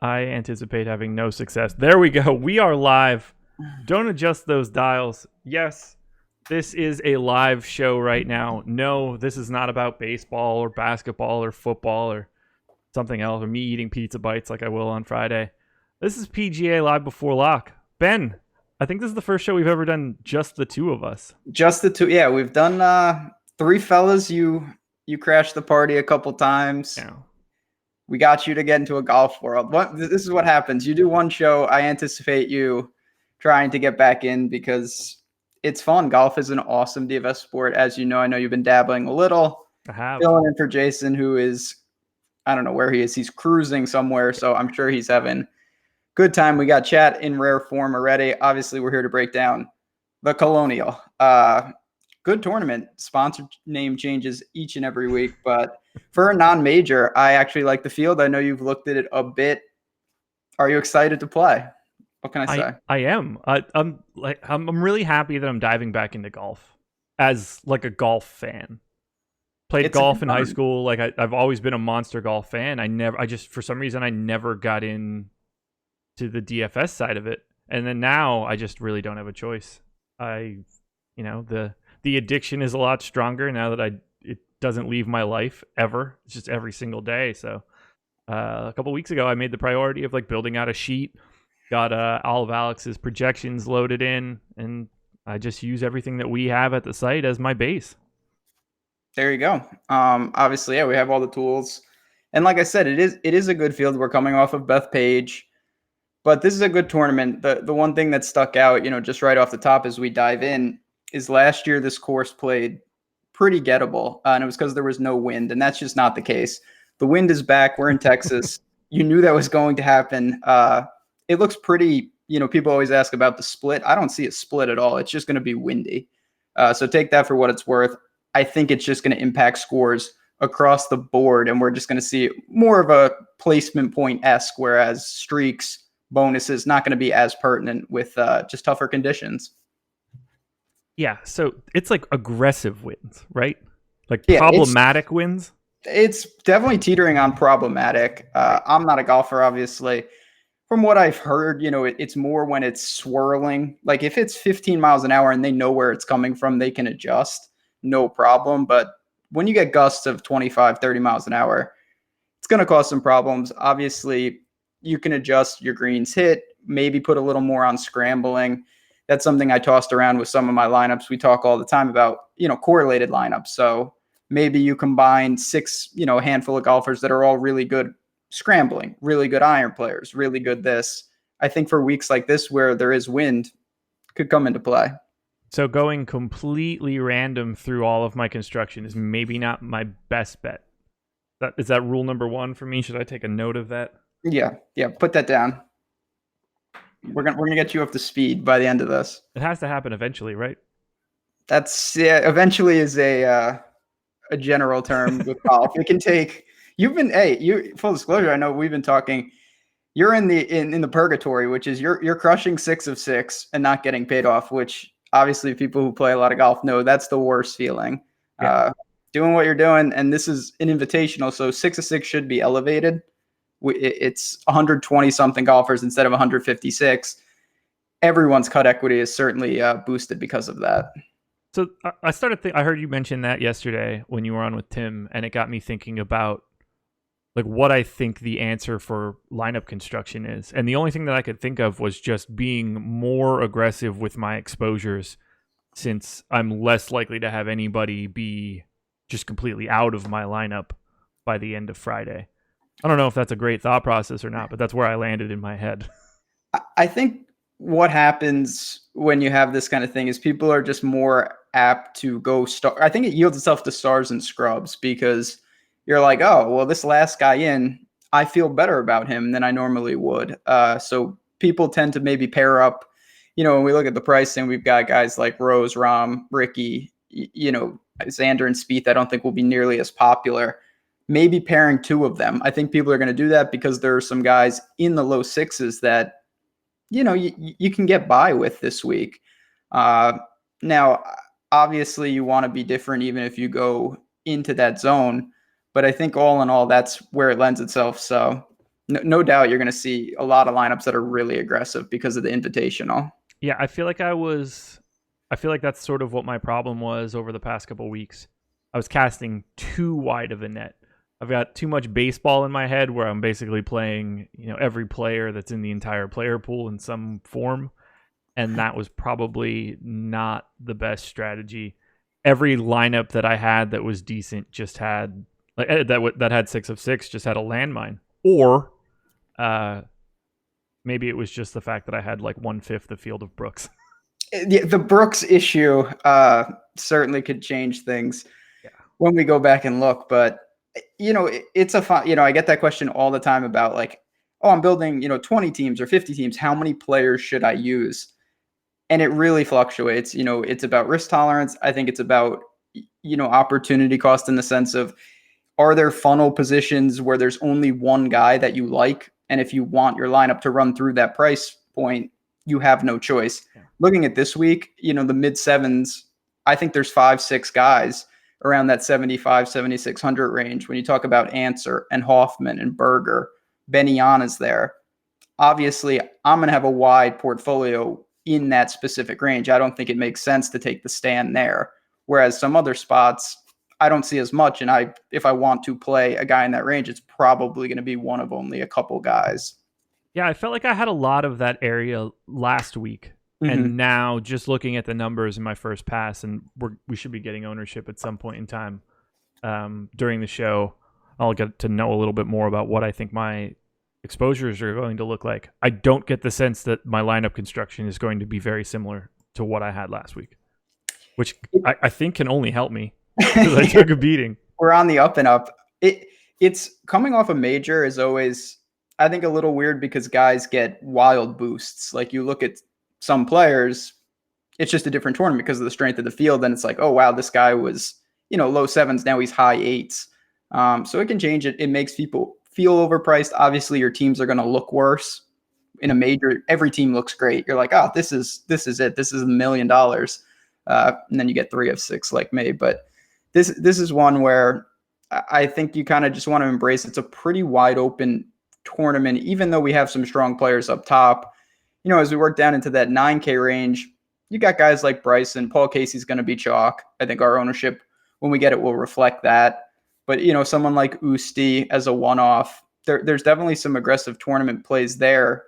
I anticipate having no success. There we go. We are live. Don't adjust those dials. Yes, this is a live show right now. No, this is not about baseball or basketball or football or something else, or me eating pizza bites like I will on Friday. This is PGA Live Before Lock. Ben, I think this is the first show we've ever done just the two of us. Just the two. Yeah, we've done three fellas. You crashed the party a couple times. Yeah. We got you to get into a golf world. This is what happens. You do one show. I anticipate you trying to get back in because it's fun. Golf is an awesome DFS sport. As you know, I know you've been dabbling a little. I have. Filling in for Jason, who is, I don't know where he is. He's cruising somewhere, so I'm sure he's having good time. We got chat in rare form already. Obviously, we're here to break down the Colonial. Good tournament. Sponsor name changes each and every week, but for a non-major, I actually like the field. I know you've looked at it a bit. Are you excited to play? What can I say? I am. I'm really happy that I'm diving back into golf as like a golf fan. Played golf in high school. Like I've always been a monster golf fan. I just for some reason I never got in to the DFS side of it, and then now I just really don't have a choice. The addiction is a lot stronger now that it doesn't leave my life ever. It's just every single day. So a couple weeks ago, I made the priority of like building out a sheet, got all of Alex's projections loaded in, and I just use everything that we have at the site as my base. There you go. Obviously, yeah, we have all the tools, and like I said, it is a good field. We're coming off of Bethpage, but this is a good tournament. The one thing that stuck out, just right off the top as we dive in, is last year this course played pretty gettable, and it was because there was no wind, and that's just not the case. The wind is back. We're in Texas. You knew that was going to happen. It looks pretty, people always ask about the split. I don't see a split at all. It's just going to be windy. So take that for what it's worth. I think it's just going to impact scores across the board, and we're just going to see more of a placement point-esque, whereas streaks, bonuses, not going to be as pertinent with just tougher conditions. Yeah, so it's like aggressive wins, right? Like problematic wins? It's definitely teetering on problematic. I'm not a golfer, obviously. From what I've heard, it's more when it's swirling. Like if it's 15 miles an hour and they know where it's coming from, they can adjust, no problem. But when you get gusts of 25, 30 miles an hour, it's going to cause some problems. Obviously, you can adjust your greens hit, maybe put a little more on scrambling. That's something I tossed around with some of my lineups. We talk all the time about, correlated lineups. So maybe you combine six, a handful of golfers that are all really good scrambling, really good iron players, really good this. I think for weeks like this where there is wind could come into play. So going completely random through all of my construction is maybe not my best bet. Is that rule number one for me? Should I take a note of that? Yeah. Put that down. We're gonna get you up to speed by the end of this. It has to happen eventually, right? Eventually is a general term with golf. It can take. Full disclosure. I know we've been talking. You're in the purgatory, which is you're crushing 6 of 6 and not getting paid off. Which obviously people who play a lot of golf know that's the worst feeling. Yeah. Doing what you're doing, and this is an invitational, so 6 of 6 should be elevated. It's 120 something golfers instead of 156. Everyone's cut equity is certainly boosted because of that. So I heard you mention that yesterday when you were on with Tim, and it got me thinking about like what I think the answer for lineup construction is. And the only thing that I could think of was just being more aggressive with my exposures, since I'm less likely to have anybody be just completely out of my lineup by the end of Friday. I don't know if that's a great thought process or not, but that's where I landed in my head. I think what happens when you have this kind of thing is people are just more apt to go star. I think it yields itself to stars and scrubs because you're like, oh, well, this last guy in, I feel better about him than I normally would. So people tend to maybe pair up, when we look at the pricing, we've got guys like Rose, Rahm, Ricky, Xander and Spieth. I don't think will be nearly as popular. Maybe pairing 2 of them. I think people are going to do that because there are some guys in the low 6s that, you can get by with this week. Now, obviously, you want to be different even if you go into that zone. But I think all in all, that's where it lends itself. So no doubt you're going to see a lot of lineups that are really aggressive because of the invitational. Yeah, I feel like that's sort of what my problem was over the past couple of weeks. I was casting too wide of a net. I've got too much baseball in my head where I'm basically playing, every player that's in the entire player pool in some form. And that was probably not the best strategy. Every lineup that I had that was decent just had that had 6 of 6 just had a landmine. Or maybe it was just the fact that I had like 1/5 the field of Brooks. The Brooks issue certainly could change things when we go back and look. But, it's a fun, I get that question all the time about like, oh, I'm building, 20 teams or 50 teams. How many players should I use? And it really fluctuates. It's about risk tolerance. I think it's about, opportunity cost in the sense of, are there funnel positions where there's only one guy that you like? And if you want your lineup to run through that price point, you have no choice. Yeah. Looking at this week, the mid sevens, I think there's 5-6 guys around that 75, 7,600 range. When you talk about Answer and Hoffman and Berger, Benyan there. Obviously, I'm going to have a wide portfolio in that specific range. I don't think it makes sense to take the stand there. Whereas some other spots, I don't see as much. And if I want to play a guy in that range, it's probably going to be one of only a couple guys. Yeah, I felt like I had a lot of that area last week. Mm-hmm. And now just looking at the numbers in my first pass, and we should be getting ownership at some point in time during the show. I'll get to know a little bit more about what I think my exposures are going to look like. I don't get the sense that my lineup construction is going to be very similar to what I had last week, which I think can only help me because I took a beating. We're on the up and up. It's coming off a major is always, I think, a little weird because guys get wild boosts. Like you look at some players, it's just a different tournament because of the strength of the field. And it's like, oh, wow, this guy was, low sevens. Now he's high eights. So it can change it. It makes people feel overpriced. Obviously, your teams are going to look worse in a major. Every team looks great. You're like, oh, this is it. This is $1 million. And then you get 3 of 6 like me. But this is one where I think you kind of just want to embrace. It's a pretty wide open tournament, even though we have some strong players up top. As we work down into that 9K range, you got guys like Bryson. Paul Casey's going to be chalk. I think our ownership, when we get it, will reflect that. But, someone like Usti as a one-off, there's definitely some aggressive tournament plays there.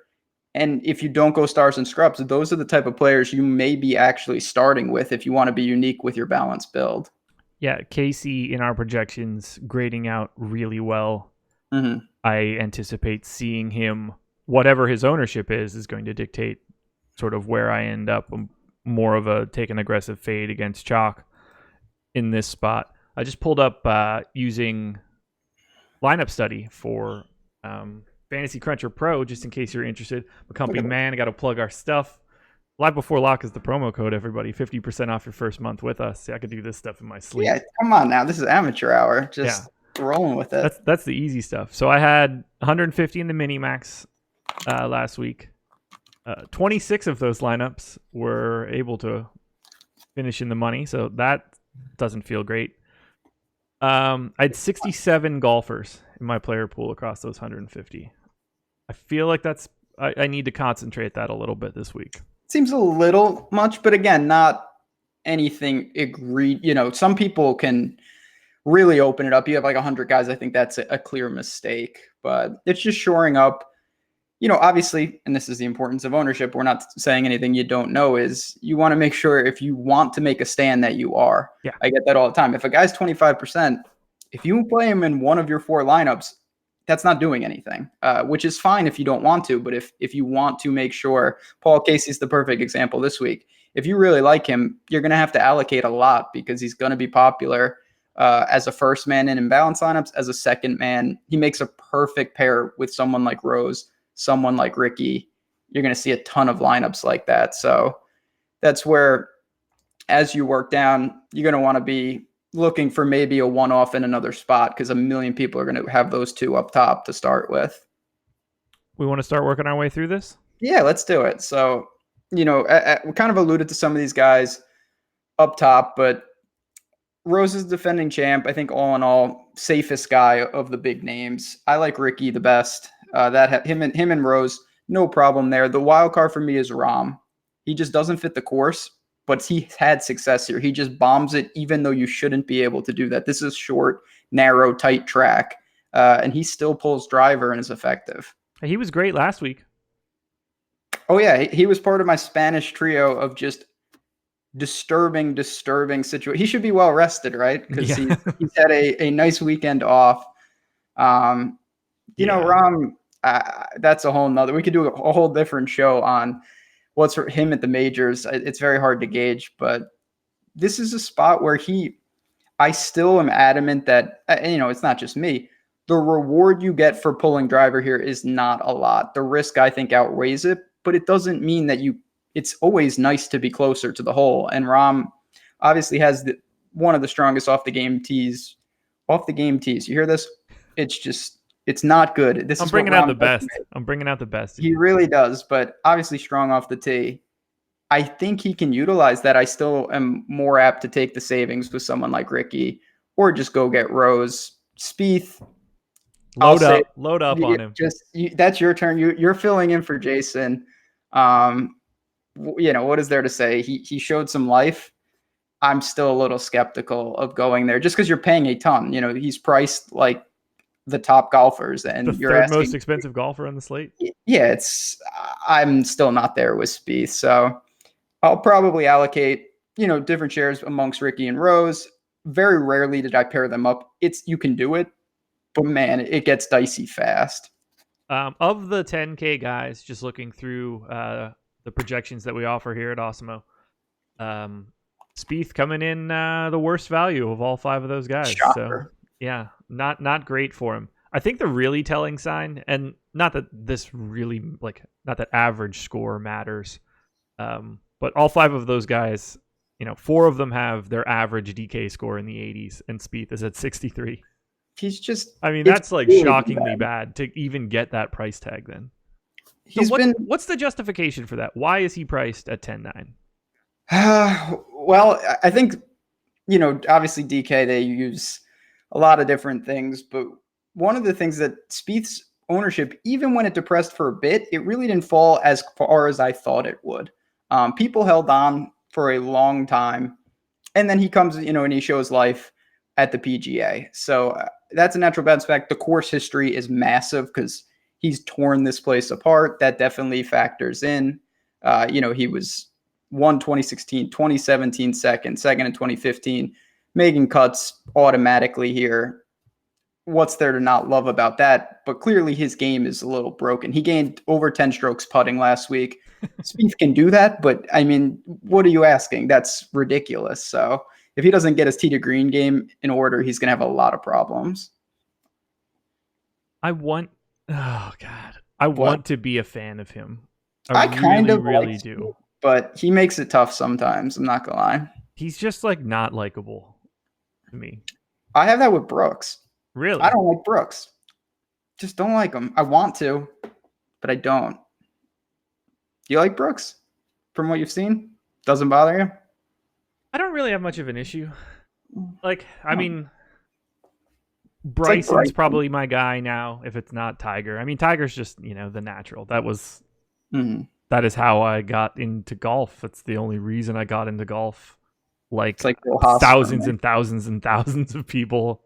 And if you don't go stars and scrubs, those are the type of players you may be actually starting with if you want to be unique with your balanced build. Yeah, Casey in our projections grading out really well. Mm-hmm. I anticipate seeing him, whatever his ownership is going to dictate sort of where I end up. More of a take an aggressive fade against chalk in this spot. I just pulled up using lineup study for Fantasy Cruncher Pro, just in case you're interested. McCumpy Man, I got to plug our stuff. Live Before Lock is the promo code, everybody. 50% off your first month with us. See, I could do this stuff in my sleep. Yeah, come on now. This is amateur hour. Just rolling with it. That's the easy stuff. So I had 150 in the mini-max last week. 26 of those lineups were able to finish in the money, so that doesn't feel great. I had 67 golfers in my player pool across those 150. I feel like I need to concentrate that a little bit this week. Seems a little much, but again, not anything agreed. Some people can really open it up. You have like 100 guys. I think that's a clear mistake, but it's just shoring up. Obviously, and this is the importance of ownership. We're not saying anything you don't know. Is you want to make sure if you want to make a stand that you are. Yeah. I get that all the time. If a guy's 25%, if you play him in one of your 4 lineups, that's not doing anything, which is fine if you don't want to. But if you want to make sure, Paul Casey's the perfect example this week. If you really like him, you're going to have to allocate a lot because he's going to be popular as a first man in balance lineups, as a second man. He makes a perfect pair with someone like Rose, someone like Ricky. You're going to see a ton of lineups like that. So that's where, as you work down, you're going to want to be looking for maybe a one-off in another spot because 1 million people are going to have those 2 up top to start with. We want to start working our way through this? Yeah, let's do it. So, we kind of alluded to some of these guys up top, but Rose is defending champ. I think all in all, safest guy of the big names. I like Ricky the best. Him and Rose, no problem there. The wild card for me is Rahm. He just doesn't fit the course, but he had success here. He just bombs it, even though you shouldn't be able to do that. This is short, narrow, tight track, and he still pulls driver and is effective. He was great last week. Oh yeah, he was part of my Spanish trio of just disturbing situation. He should be well rested, right? Because he's had a nice weekend off. You know, Rahm, that's a whole nother. We could do a whole different show on what's for him at the majors. It's very hard to gauge, but this is a spot where I still am adamant that, it's not just me. The reward you get for pulling driver here is not a lot. The risk, I think, outweighs it, but it doesn't mean that it's always nice to be closer to the hole. And Rahm obviously has one of the strongest off the game tees. You hear this? It's not good. I'm bringing out the best. I'm bringing out the best. He really does, but obviously strong off the tee. I think he can utilize that. I still am more apt to take the savings with someone like Ricky, or just go get Rose. Spieth, load up on him. That's your turn. You're filling in for Jason. What is there to say? He showed some life. I'm still a little skeptical of going there just because you're paying a ton. He's priced like the top golfers, and you're third most expensive golfer on the slate. Yeah, I'm still not there with Spieth, so I'll probably allocate different shares amongst Ricky and Rose. Very rarely did I pair them up. You can do it, but man, it gets dicey fast. Of the 10K guys, just looking through the projections that we offer here at Awesemo, Spieth coming in the worst value of all 5 of those guys. Shocker. So yeah, not great for him. I think the really telling sign, and not that this really not that average score matters, but all 5 of those guys, 4 of them have their average DK score in the 80s, and Spieth is at 63. He's just, that's really shockingly bad to even get that price tag then. What's the justification for that? Why is he priced at 10.9? Well, I think, obviously DK, they use a lot of different things, but one of the things that Spieth's ownership, even when it depressed for a bit, it really didn't fall as far as I thought it would. People held on for a long time, and then he comes, and he shows life at the PGA. So that's a natural bounce back. The course history is massive because he's torn this place apart. That definitely factors in. He was won 2016, 2017 second in 2015, making cuts automatically here. What's there to not love about that? But clearly his game is a little broken. He gained over 10 strokes putting last week. Spieth can do that, but what are you asking? That's ridiculous. So if he doesn't get his tee to green game in order, he's going to have a lot of problems. I want to be a fan of him. I kind of really do. But he makes it tough sometimes. I'm not going to lie. He's just not likable to me. I have that with Brooks. Really? I don't like Brooks. Just don't like him. I want to, but I don't. Do you like Brooks? From what you've seen? Doesn't bother you? I don't really have much of an issue. Bryson's probably my guy now, if it's not Tiger. Tiger's just, the natural. That was that is how I got into golf. It's the only reason I got into golf. Thousands and thousands and thousands of people.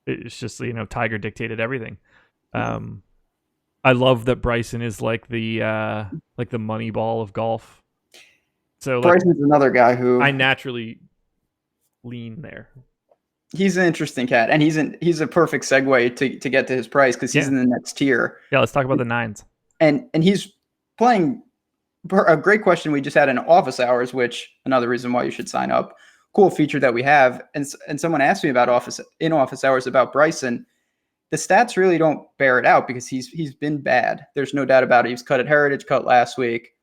It's just, Tiger dictated everything. I love that Bryson is like the money ball of golf. So Bryson's another guy who I naturally lean there. He's an interesting cat, and he's a perfect segue to get to his price because he's in the next tier. Yeah, let's talk about the 9s. And he's playing a great question we just had in office hours, which another reason why you should sign up. Cool feature that we have. And someone asked me about office hours about Bryson. The stats really don't bear it out because he's been bad. There's no doubt about it. He was cut at Heritage, cut last week.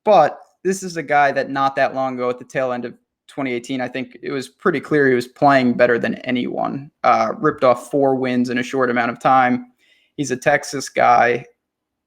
But this is a guy that not that long ago at the tail end of 2018, I think it was pretty clear he was playing better than anyone. Ripped off 4 wins in a short amount of time. He's a Texas guy.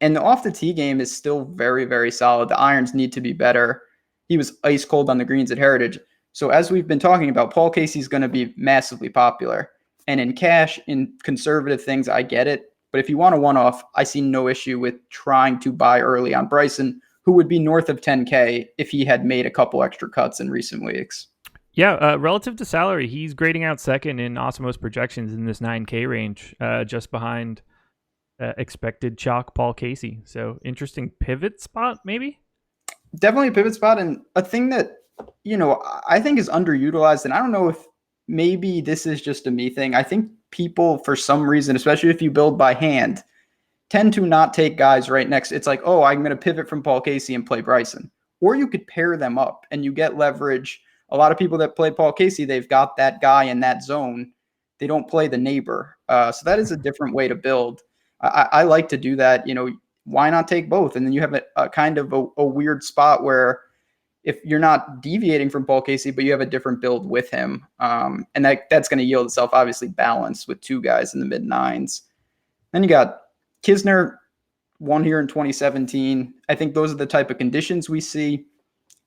And the off the tee game is still very, very solid. The irons need to be better. He was ice cold on the greens at Heritage. So as we've been talking about, Paul Casey's going to be massively popular. And in cash, in conservative things, I get it. But if you want a one-off, I see no issue with trying to buy early on Bryson, who would be north of 10K if he had made a couple extra cuts in recent weeks. Yeah, relative to salary, he's grading out second in Osmos projections in this 9K range, just behind expected chalk Paul Casey. So interesting pivot spot, maybe? Definitely a pivot spot, and a thing that, I think is underutilized, and I don't know if maybe this is just a me thing. I think people, for some reason, especially if you build by hand, tend to not take guys right next. It's like, oh, I'm going to pivot from Paul Casey and play Bryson. Or you could pair them up and you get leverage. A lot of people that play Paul Casey, they've got that guy in that zone. They don't play the neighbor. So that is a different way to build. I like to do that. Why not take both? And then you have a kind of a weird spot where if you're not deviating from Paul Casey, but you have a different build with him, and that's going to yield itself, obviously, balanced with two guys in the mid-9s. Then you got Kisner, won here in 2017. I think those are the type of conditions we see.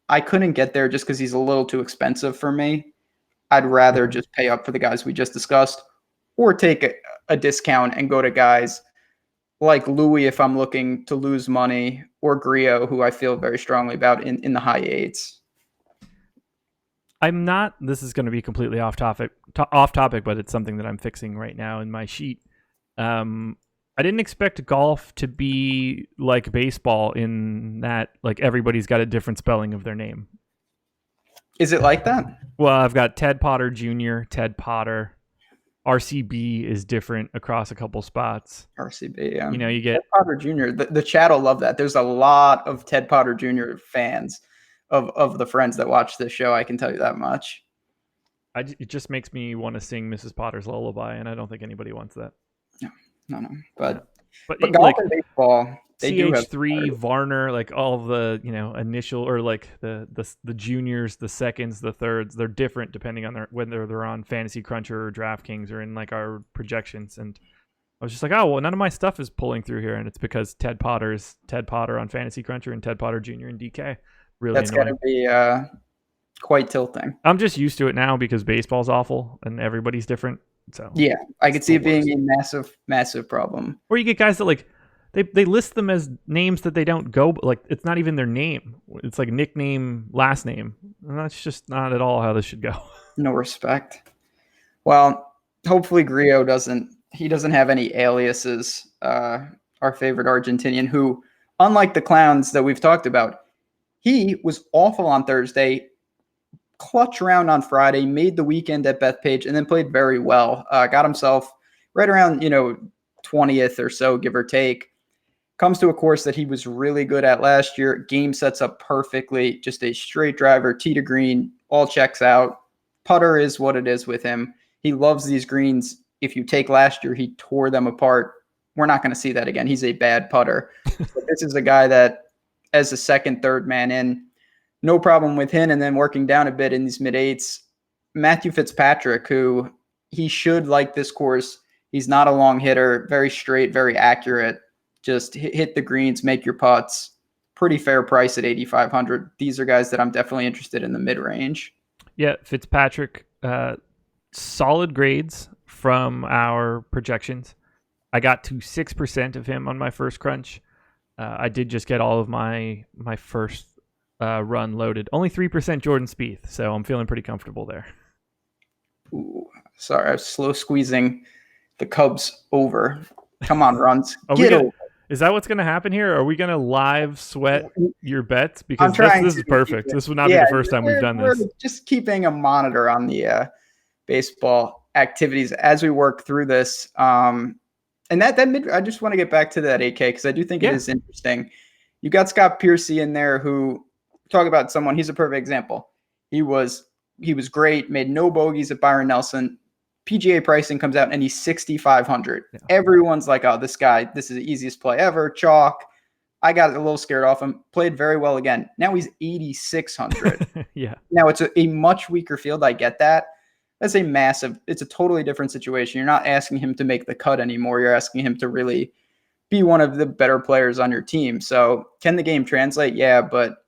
I couldn't get there just because he's a little too expensive for me. I'd rather just pay up for the guys we just discussed or take a discount and go to guys like Louis if I'm looking to lose money, or Griot, who I feel very strongly about in the high 8s. I'm not, this is going to be completely off topic, but it's something that I'm fixing right now in my sheet. I didn't expect golf to be like baseball in that, like, everybody's got a different spelling of their name. Is it like that? Well, I've got Ted Potter Jr., Ted Potter. RCB is different across a couple spots. RCB, yeah. You get Ted Potter Jr. The chat will love that. There's a lot of Ted Potter Jr. fans of the friends that watch this show. I can tell you that much. It just makes me want to sing Mrs. Potter's Lullaby, and I don't think anybody wants that. No. But golf like, and baseball, they CH3, Varner, like all the initial, or like the juniors, the seconds, the thirds, they're different depending on whether they're on Fantasy Cruncher or DraftKings or in like our projections. And I was just like, oh well, none of my stuff is pulling through here, and it's because Ted Potter on Fantasy Cruncher and Ted Potter Jr. in DK. Really, that's got to be quite tilting. I'm just used to it now because baseball's awful and everybody's different. So yeah, I could see it being a massive problem. Or you get guys that like they list them as names that they don't go, but like it's not even their name. It's like nickname, last name. And that's just not at all how this should go. No respect. Well, hopefully Griot doesn't have any aliases. Our favorite Argentinian, who, unlike the clowns that we've talked about, he was awful on Thursday, clutch round on Friday, made the weekend at Bethpage, and then played very well. Got himself right around 20th or so, give or take. Comes to a course that he was really good at last year. Game sets up perfectly. Just a straight driver, tee to green, all checks out. Putter is what it is with him. He loves these greens. If you take last year, he tore them apart. We're not going to see that again. He's a bad putter. But this is a guy that, as a second, third man in, no problem with him. And then working down a bit in these mid-8s, Matthew Fitzpatrick, who he should like this course. He's not a long hitter, very straight, very accurate. Just hit the greens, make your putts. Pretty fair price at 8,500. These are guys that I'm definitely interested in the mid-range. Yeah, Fitzpatrick, solid grades from our projections. I got to 6% of him on my first crunch. I did just get all of my first run loaded. Only 3% Jordan Spieth, so I'm feeling pretty comfortable there. Ooh, sorry, I was slow squeezing the Cubs over. Come on, runs. Get over. Is that what's going to happen here? Are we going to live sweat your bets? Because this is perfect. This would not be the first time we've done this. We're just keeping a monitor on the baseball activities as we work through this. And I just want to get back to that 8K because I do think it is interesting. You got Scott Piercy in there, who, talk about someone, he's a perfect example. He was great, made no bogeys at Byron Nelson. PGA pricing comes out and he's 6,500. Yeah. Everyone's like, oh, this guy, this is the easiest play ever. Chalk. I got a little scared off him. Played very well again. Now he's 8,600. Yeah. Now it's a much weaker field. I get that. That's it's a totally different situation. You're not asking him to make the cut anymore. You're asking him to really be one of the better players on your team. So can the game translate? Yeah. But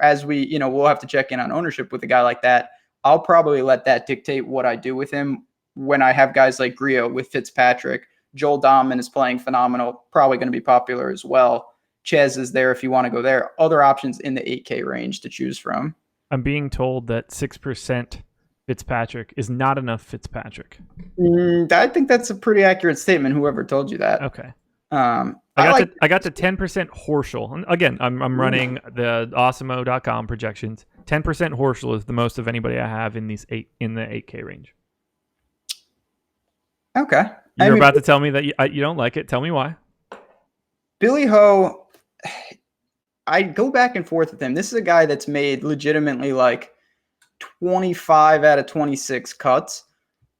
as we'll have to check in on ownership with a guy like that. I'll probably let that dictate what I do with him when I have guys like Griot with Fitzpatrick, Joel Dahman is playing phenomenal, probably going to be popular as well. Chez is there if you want to go there. Other options in the 8K range to choose from. I'm being told that 6% Fitzpatrick is not enough Fitzpatrick. I think that's a pretty accurate statement, whoever told you that. Okay. I got the 10% Horschel. And again, I'm running the Awesemo.com projections. 10% Horschel is the most of anybody I have in the 8K range. Okay. You're about to tell me that you don't like it. Tell me why. Billy Ho, I go back and forth with him. This is a guy that's made legitimately like 25 out of 26 cuts,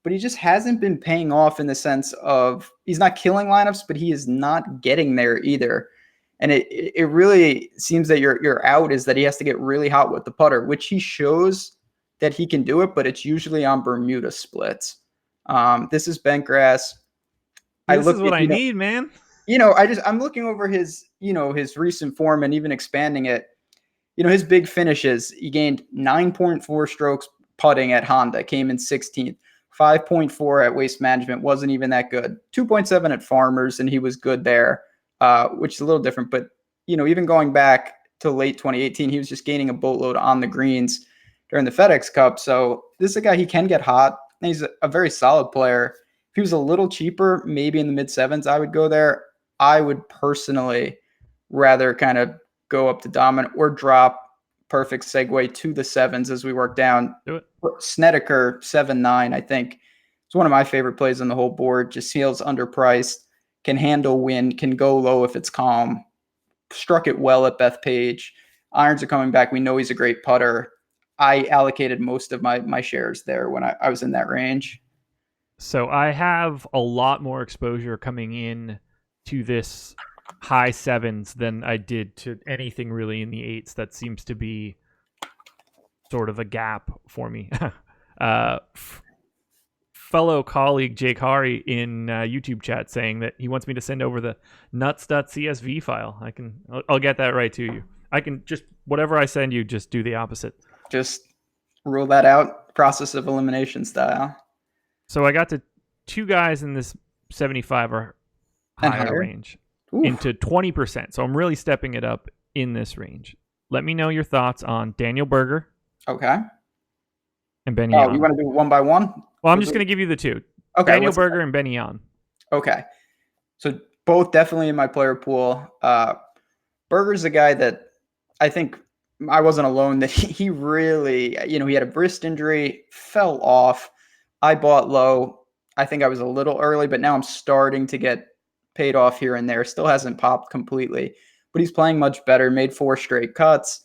but he just hasn't been paying off in the sense of he's not killing lineups, but he is not getting there either. And it really seems that your out is that he has to get really hot with the putter, which he shows that he can do it, but it's usually on Bermuda splits. This is bent grass. This is what I need, man. I'm looking over his recent form and even expanding it. His big finishes, he gained 9.4 strokes putting at Honda, came in 16th, 5.4 at Waste Management, wasn't even that good, 2.7 at Farmers, and he was good there, which is a little different. But, even going back to late 2018, he was just gaining a boatload on the greens during the FedEx Cup. So this is a guy, he can get hot, and he's a very solid player. If he was a little cheaper, maybe in the mid-sevens, I would go there. I would personally rather kind of go up to dominant or drop. Perfect segue to the sevens as we work down. Do it. Snedeker 7-9, I think, is one of my favorite plays on the whole board. Just feels underpriced, can handle wind, can go low if it's calm. Struck it well at Bethpage. Irons are coming back. We know he's a great putter. I allocated most of my shares there when I was in that range. So I have a lot more exposure coming in to this high sevens than I did to anything really in the eights. That seems to be sort of a gap for me. Fellow colleague Jake Hari in YouTube chat saying that he wants me to send over the nuts.csv file. I'll get that right to you. I can just, whatever I send you, just do the opposite. Just rule that out, process of elimination style. So I got to two guys in this 75 or higher range. Oof. Into 20%. So I'm really stepping it up in this range. Let me know your thoughts on Daniel Berger. Okay. And Ben Yan. Oh, you want to do one by one? Well, I'm just going to give you the two. Okay. Daniel Berger and Ben Yan. Okay. So both definitely in my player pool. Berger's a guy that I think I wasn't alone that he really, he had a wrist injury, fell off. I bought low. I think I was a little early, but now I'm starting to get paid off here and there. Still hasn't popped completely, but he's playing much better. Made 4 straight cuts.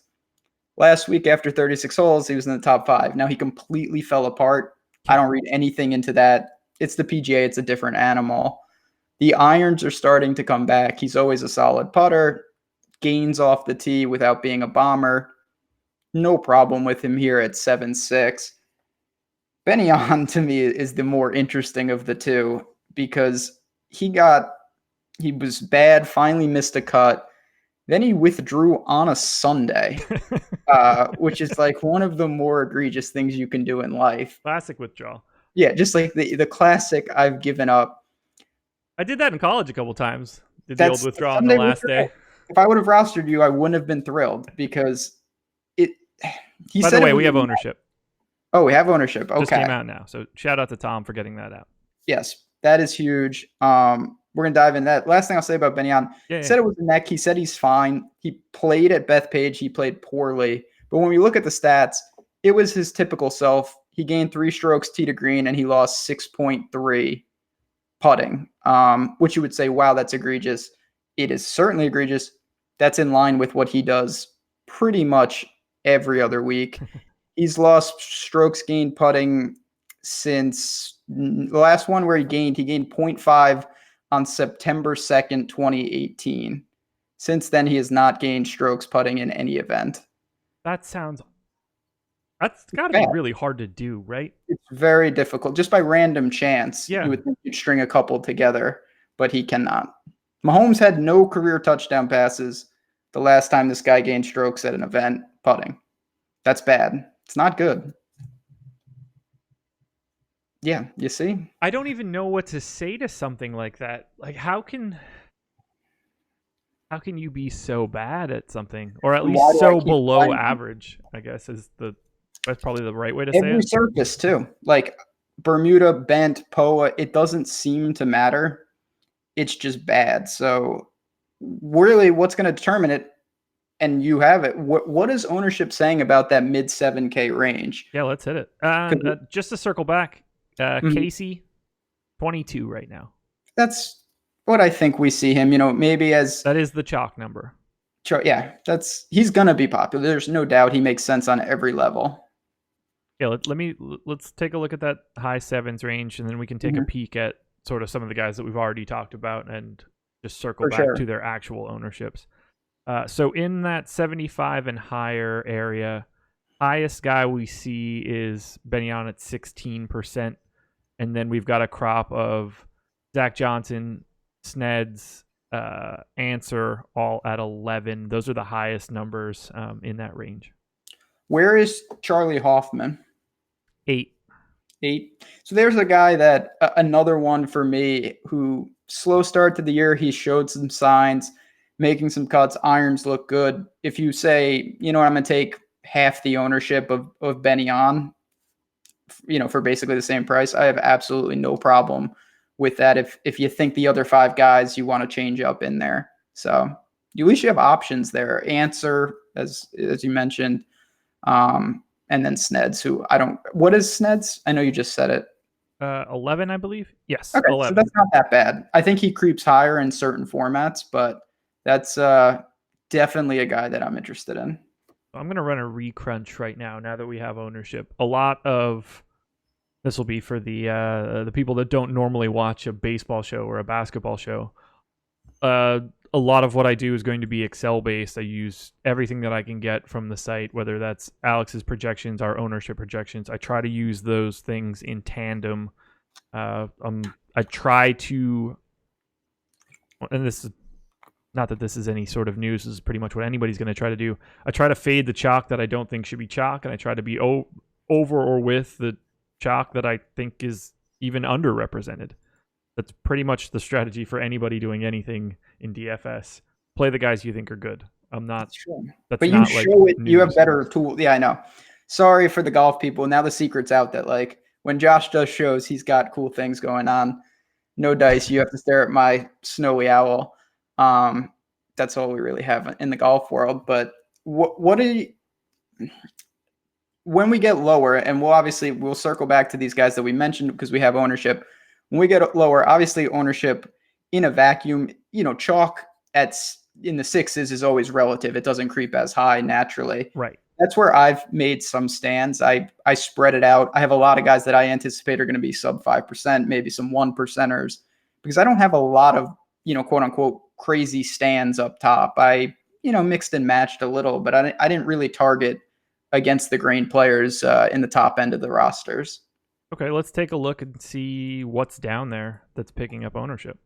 Last week after 36 holes, he was in the top 5. Now he completely fell apart. I don't read anything into that. It's the PGA. It's a different animal. The irons are starting to come back. He's always a solid putter. Gains off the tee without being a bomber. No problem with him here at 7-6. Ben Yan to me is the more interesting of the two because he was bad, finally missed a cut. Then he withdrew on a Sunday, which is like one of the more egregious things you can do in life. Classic withdrawal. Yeah, just like the classic I've given up. I did that in college a couple times. Did the old withdrawal on the last day. If I would have rostered you, I wouldn't have been thrilled because he By said the way, we have ownership. Oh, we have ownership. Okay. Just came out now. So shout out to Tom for getting that out. Yes, that is huge. We're going to dive in that. Last thing I'll say about Ben Yan. He said it was a neck. He said he's fine. He played at Bethpage. He played poorly. But when we look at the stats, it was his typical self. He gained 3 strokes tee to green, and he lost 6.3 putting, which you would say, wow, that's egregious. It is certainly egregious. That's in line with what he does pretty much every other week. He's lost strokes gained putting since the last one where he gained 0.5 on September 2nd, 2018. Since then, he has not gained strokes putting in any event. That's got to be really hard to do, right? It's very difficult. Just by random chance, you would think you'd string a couple together, but he cannot. Mahomes had no career touchdown passes the last time this guy gained strokes at an event putting. That's bad. It's not good. Yeah, you see? I don't even know what to say to something like that. Like, how can you be so bad at something, or at And why least do I so keep below playing him? average? I guess that's probably the right way to say Every it. surface too. Like Bermuda, bent, POA, it doesn't seem to matter. It's just bad. So really what's going to determine it, and you have it, what is ownership saying about that mid 7K range? Yeah, let's hit it. Just to circle back, Mhm. Casey, 22 right now. That's what I think we see him, maybe as That is the chalk number. yeah, he's going to be popular. There's no doubt he makes sense on every level. Yeah, let's take a look at that high sevens range, and then we can take a Mhm. peek at sort of some of the guys that we've already talked about, and just circle For back sure. to their actual ownerships. So in that 75 and higher area, highest guy we see is Benyon at 16%, and then we've got a crop of Zach Johnson, Sneds, Answer, all at 11. Those are the highest numbers in that range. Where is Charlie Hoffman? 8. 8. So there's a guy that another one for me who slow start to the year. He showed some signs, making some cuts. Irons look good. If you say, I'm going to take half the ownership of Benny on, for basically the same price, I have absolutely no problem with that. If you think the other 5 guys you want to change up in there, so you at least you have options there. Answer as you mentioned. And then Sneds, who I don't. What is Sneds? I know you just said it. 11, I believe. Yes, Okay, so 11. that's not that bad. I think he creeps higher in certain formats, but that's definitely a guy that I'm interested in. I'm going to run a recrunch right now that we have ownership. A lot of this will be for the people that don't normally watch a baseball show or a basketball show. A lot of what I do is going to be Excel based. I use everything that I can get from the site, whether that's Alex's projections, our ownership projections. I try to use those things in tandem. I try to, and this is not that this is any sort of news. This is pretty much what anybody's going to try to do. I try to fade the chalk that I don't think should be chalk, and I try to be over or with the chalk that I think is even underrepresented. That's pretty much the strategy for anybody doing anything in DFS. Play the guys you think are good. That's true. That's But you not like show it. You have news. better tools. Yeah, I know. Sorry for the golf people. Now the secret's out that like when Josh does shows, he's got cool things going on. No dice. You have to stare at my snowy owl. That's all we really have in the golf world. But what do you, when we get lower, and we'll circle back to these guys that we mentioned because we have ownership. When we get lower, obviously ownership in a vacuum, chalk in the sixes is always relative. It doesn't creep as high naturally. Right. That's where I've made some stands. I spread it out. I have a lot of guys that I anticipate are going to be sub 5%, maybe some 1%ers, because I don't have a lot of, quote unquote, crazy stands up top. I, mixed and matched a little, but I didn't really target against the grain players in the top end of the rosters. Okay, let's take a look and see what's down there that's picking up ownership.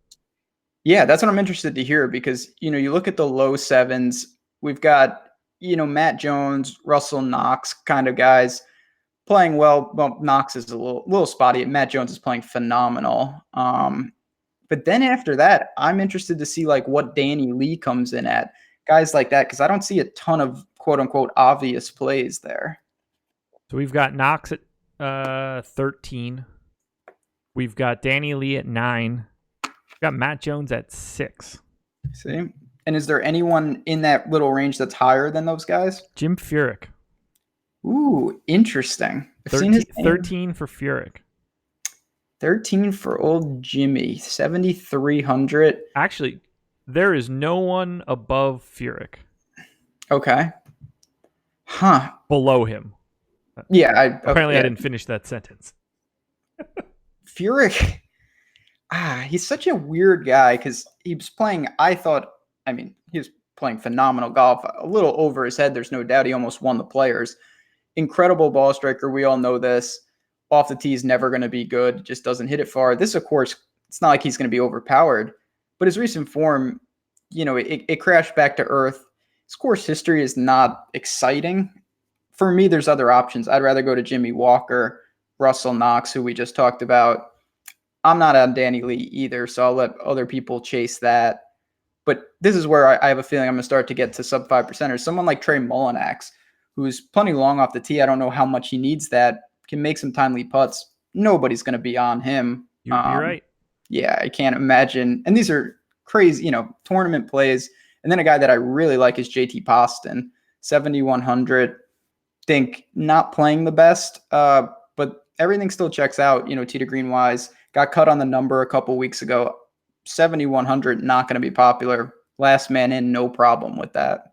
Yeah, that's what I'm interested to hear because, you look at the low sevens, we've got, Matt Jones, Russell Knox kind of guys playing well. Well, Knox is a little spotty. Matt Jones is playing phenomenal. But then after that, I'm interested to see like what Danny Lee comes in at, guys like that, because I don't see a ton of quote unquote obvious plays there. So we've got Knox at 13. We've got Danny Lee at 9. We've got Matt Jones at 6. See? And is there anyone in that little range that's higher than those guys? Jim Furyk. Ooh, interesting. I've 13, seen his name. 13 for Furyk. 13 for old Jimmy. 7,300. Actually, there is no one above Furyk. Okay. Huh. Below him. Yeah. Apparently, yeah. I didn't finish that sentence. Furyk. He's such a weird guy because he was playing, he was playing phenomenal golf, a little over his head. There's no doubt he almost won the Players. Incredible ball striker. We all know this. Off the tee is never going to be good. Just doesn't hit it far. This, of course, it's not like he's going to be overpowered, but his recent form, it crashed back to earth. His course history is not exciting. For me, there's other options. I'd rather go to Jimmy Walker. Russell Knox, who we just talked about. I'm not on Danny Lee either, so I'll let other people chase that. But this is where I have a feeling I'm going to start to get to sub 5%ers. Someone like Trey Mullinax, who's plenty long off the tee. I don't know how much he needs that. Can make some timely putts. Nobody's going to be on him. You're right. Yeah, I can't imagine. And these are crazy, tournament plays. And then a guy that I really like is JT Poston, 7,100. Think not playing the best, but everything still checks out, tee to green wise. Got cut on the number a couple weeks ago. 7,100, not going to be popular. Last man in, no problem with that.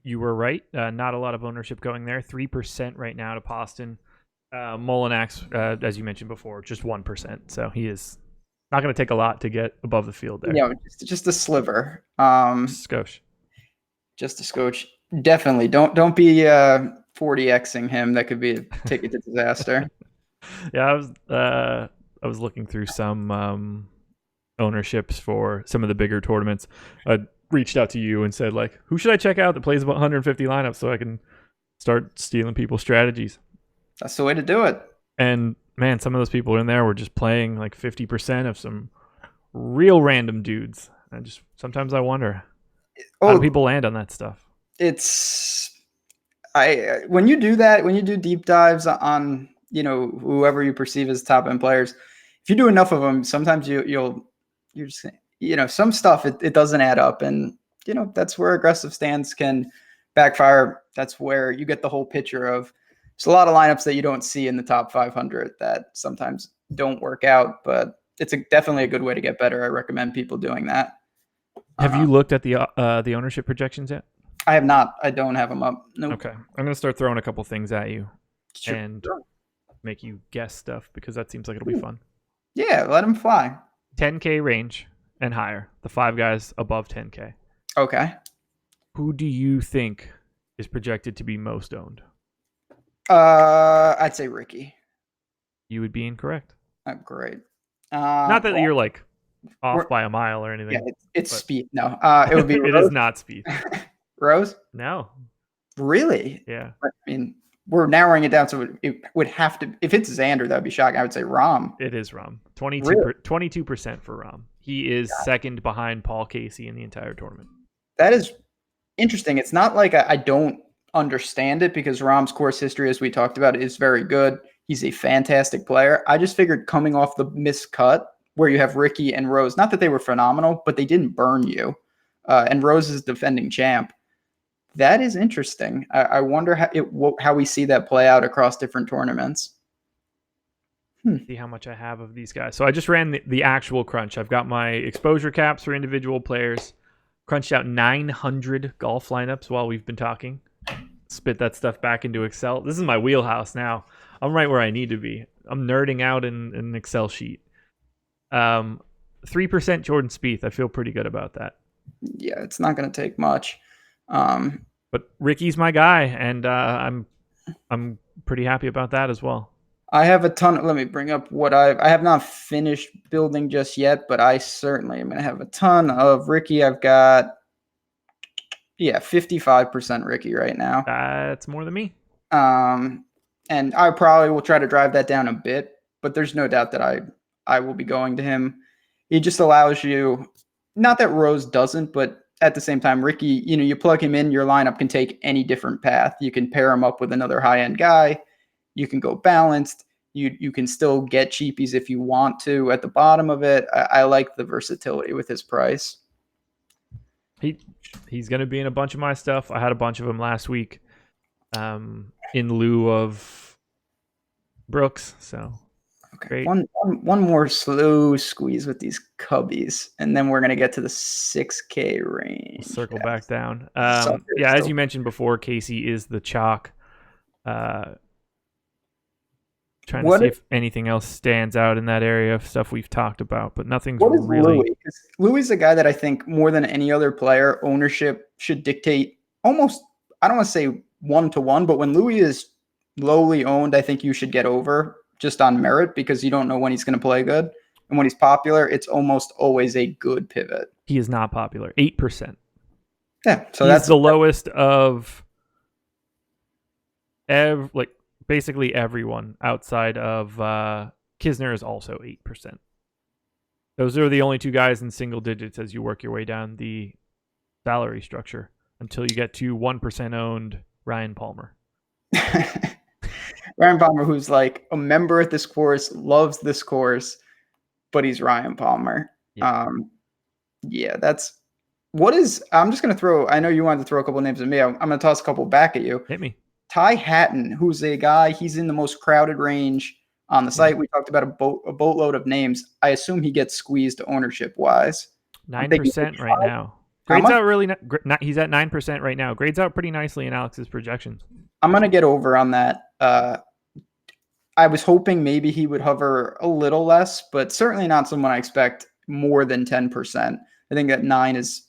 You were right. Not a lot of ownership going there. 3% right now to Poston. Mullinax, as you mentioned before, just 1%. So he is not going to take a lot to get above the field there. Yeah, just a sliver. Skosh. Just a scotch. Definitely. Don't be 40xing him. That could be a ticket to disaster. Yeah, I was looking through some ownerships for some of the bigger tournaments. I reached out to you and said, like, who should I check out that plays about 150 lineups so I can start stealing people's strategies? That's the way to do it. And man, some of those people in there were just playing like 50% of some real random dudes. Sometimes I wonder how do people land on that stuff? When you do that, when you do deep dives on, whoever you perceive as top end players, if you do enough of them, sometimes you're just, some stuff, it doesn't add up. And, that's where aggressive stands can backfire. That's where you get the whole picture of there's a lot of lineups that you don't see in the top 500 that sometimes don't work out, but it's definitely a good way to get better. I recommend people doing that. Have you looked at the ownership projections yet? I have not. I don't have them up. Nope. Okay. I'm going to start throwing a couple things at you and Sure. make you guess stuff because that seems like it'll be fun. Yeah, let them fly. 10K range and higher. The 5 guys above 10K. Okay. Who do you think is projected to be most owned? I'd say Ricky. You would be incorrect. Great. Not that you're like off by a mile or anything. Yeah, it's Speed. No, it would be. It is not Speed. Rose? No. Really? Yeah. I mean, we're narrowing it down, so it would have to. If it's Xander, that would be shocking. I would say Rahm. It is Rahm. 22% for Rahm. He is second behind Paul Casey in the entire tournament. That is interesting. It's not like I don't understand it because Rahm's course history, as we talked about, is very good. He's a fantastic player. I just figured coming off the miscut where you have Ricky and Rose, not that they were phenomenal, but they didn't burn you. And Rose is defending champ. That is interesting. I wonder how we see that play out across different tournaments. See how much I have of these guys. So I just ran the actual crunch. I've got my exposure caps for individual players. Crunched out 900 golf lineups while we've been talking. Spit that stuff back into Excel. This is my wheelhouse now. I'm right where I need to be. I'm nerding out in an Excel sheet. 3% Jordan Spieth. I feel pretty good about that. Yeah, it's not going to take much. But Ricky's my guy, and I'm pretty happy about that as well. I have a ton. Let me bring up what I have not finished building just yet, but I certainly am going to have a ton of Ricky. I've got 55% Ricky right now. That's more than me. And I probably will try to drive that down a bit, but there's no doubt that I will be going to him. He just allows you, not that Rose doesn't, but at the same time, Ricky, you plug him in, your lineup can take any different path. You can pair him up with another high-end guy. You can go balanced. You can still get cheapies if you want to at the bottom of it. I like the versatility with his price. He's going to be in a bunch of my stuff. I had a bunch of them last week in lieu of Brooks. So okay, great. One more slow squeeze with these cubbies, and then we're going to get to the 6K range. We'll circle back down. As you mentioned before, Casey is the chalk. Trying to see if anything else stands out in that area of stuff we've talked about, but nothing's really. Louis? Louis is a guy that I think more than any other player, ownership should dictate almost, I don't want to say 1-to-1, but when Louis is lowly owned, I think you should get over just on merit because you don't know when he's going to play good. And when he's popular, it's almost always a good pivot. He is not popular. 8%. Yeah. So that's the lowest of basically everyone outside of Kisner is also 8%. Those are the only two guys in single digits as you work your way down the salary structure until you get to 1% owned Ryan Palmer. Ryan Palmer, who's like a member at this course, loves this course, but he's Ryan Palmer. Yeah. I'm just going to throw, I know you wanted to throw a couple names at me. I'm going to toss a couple back at you. Hit me. Ty Hatton, who's a guy, he's in the most crowded range on the site. We talked about a boatload of names. I assume he gets squeezed ownership wise. 9% right now. Grades out really. He's at 9% right now. Grades out pretty nicely in Alex's projections. I'm gonna get over on that. I was hoping maybe he would hover a little less, but certainly not someone I expect more than 10%. I think that 9 is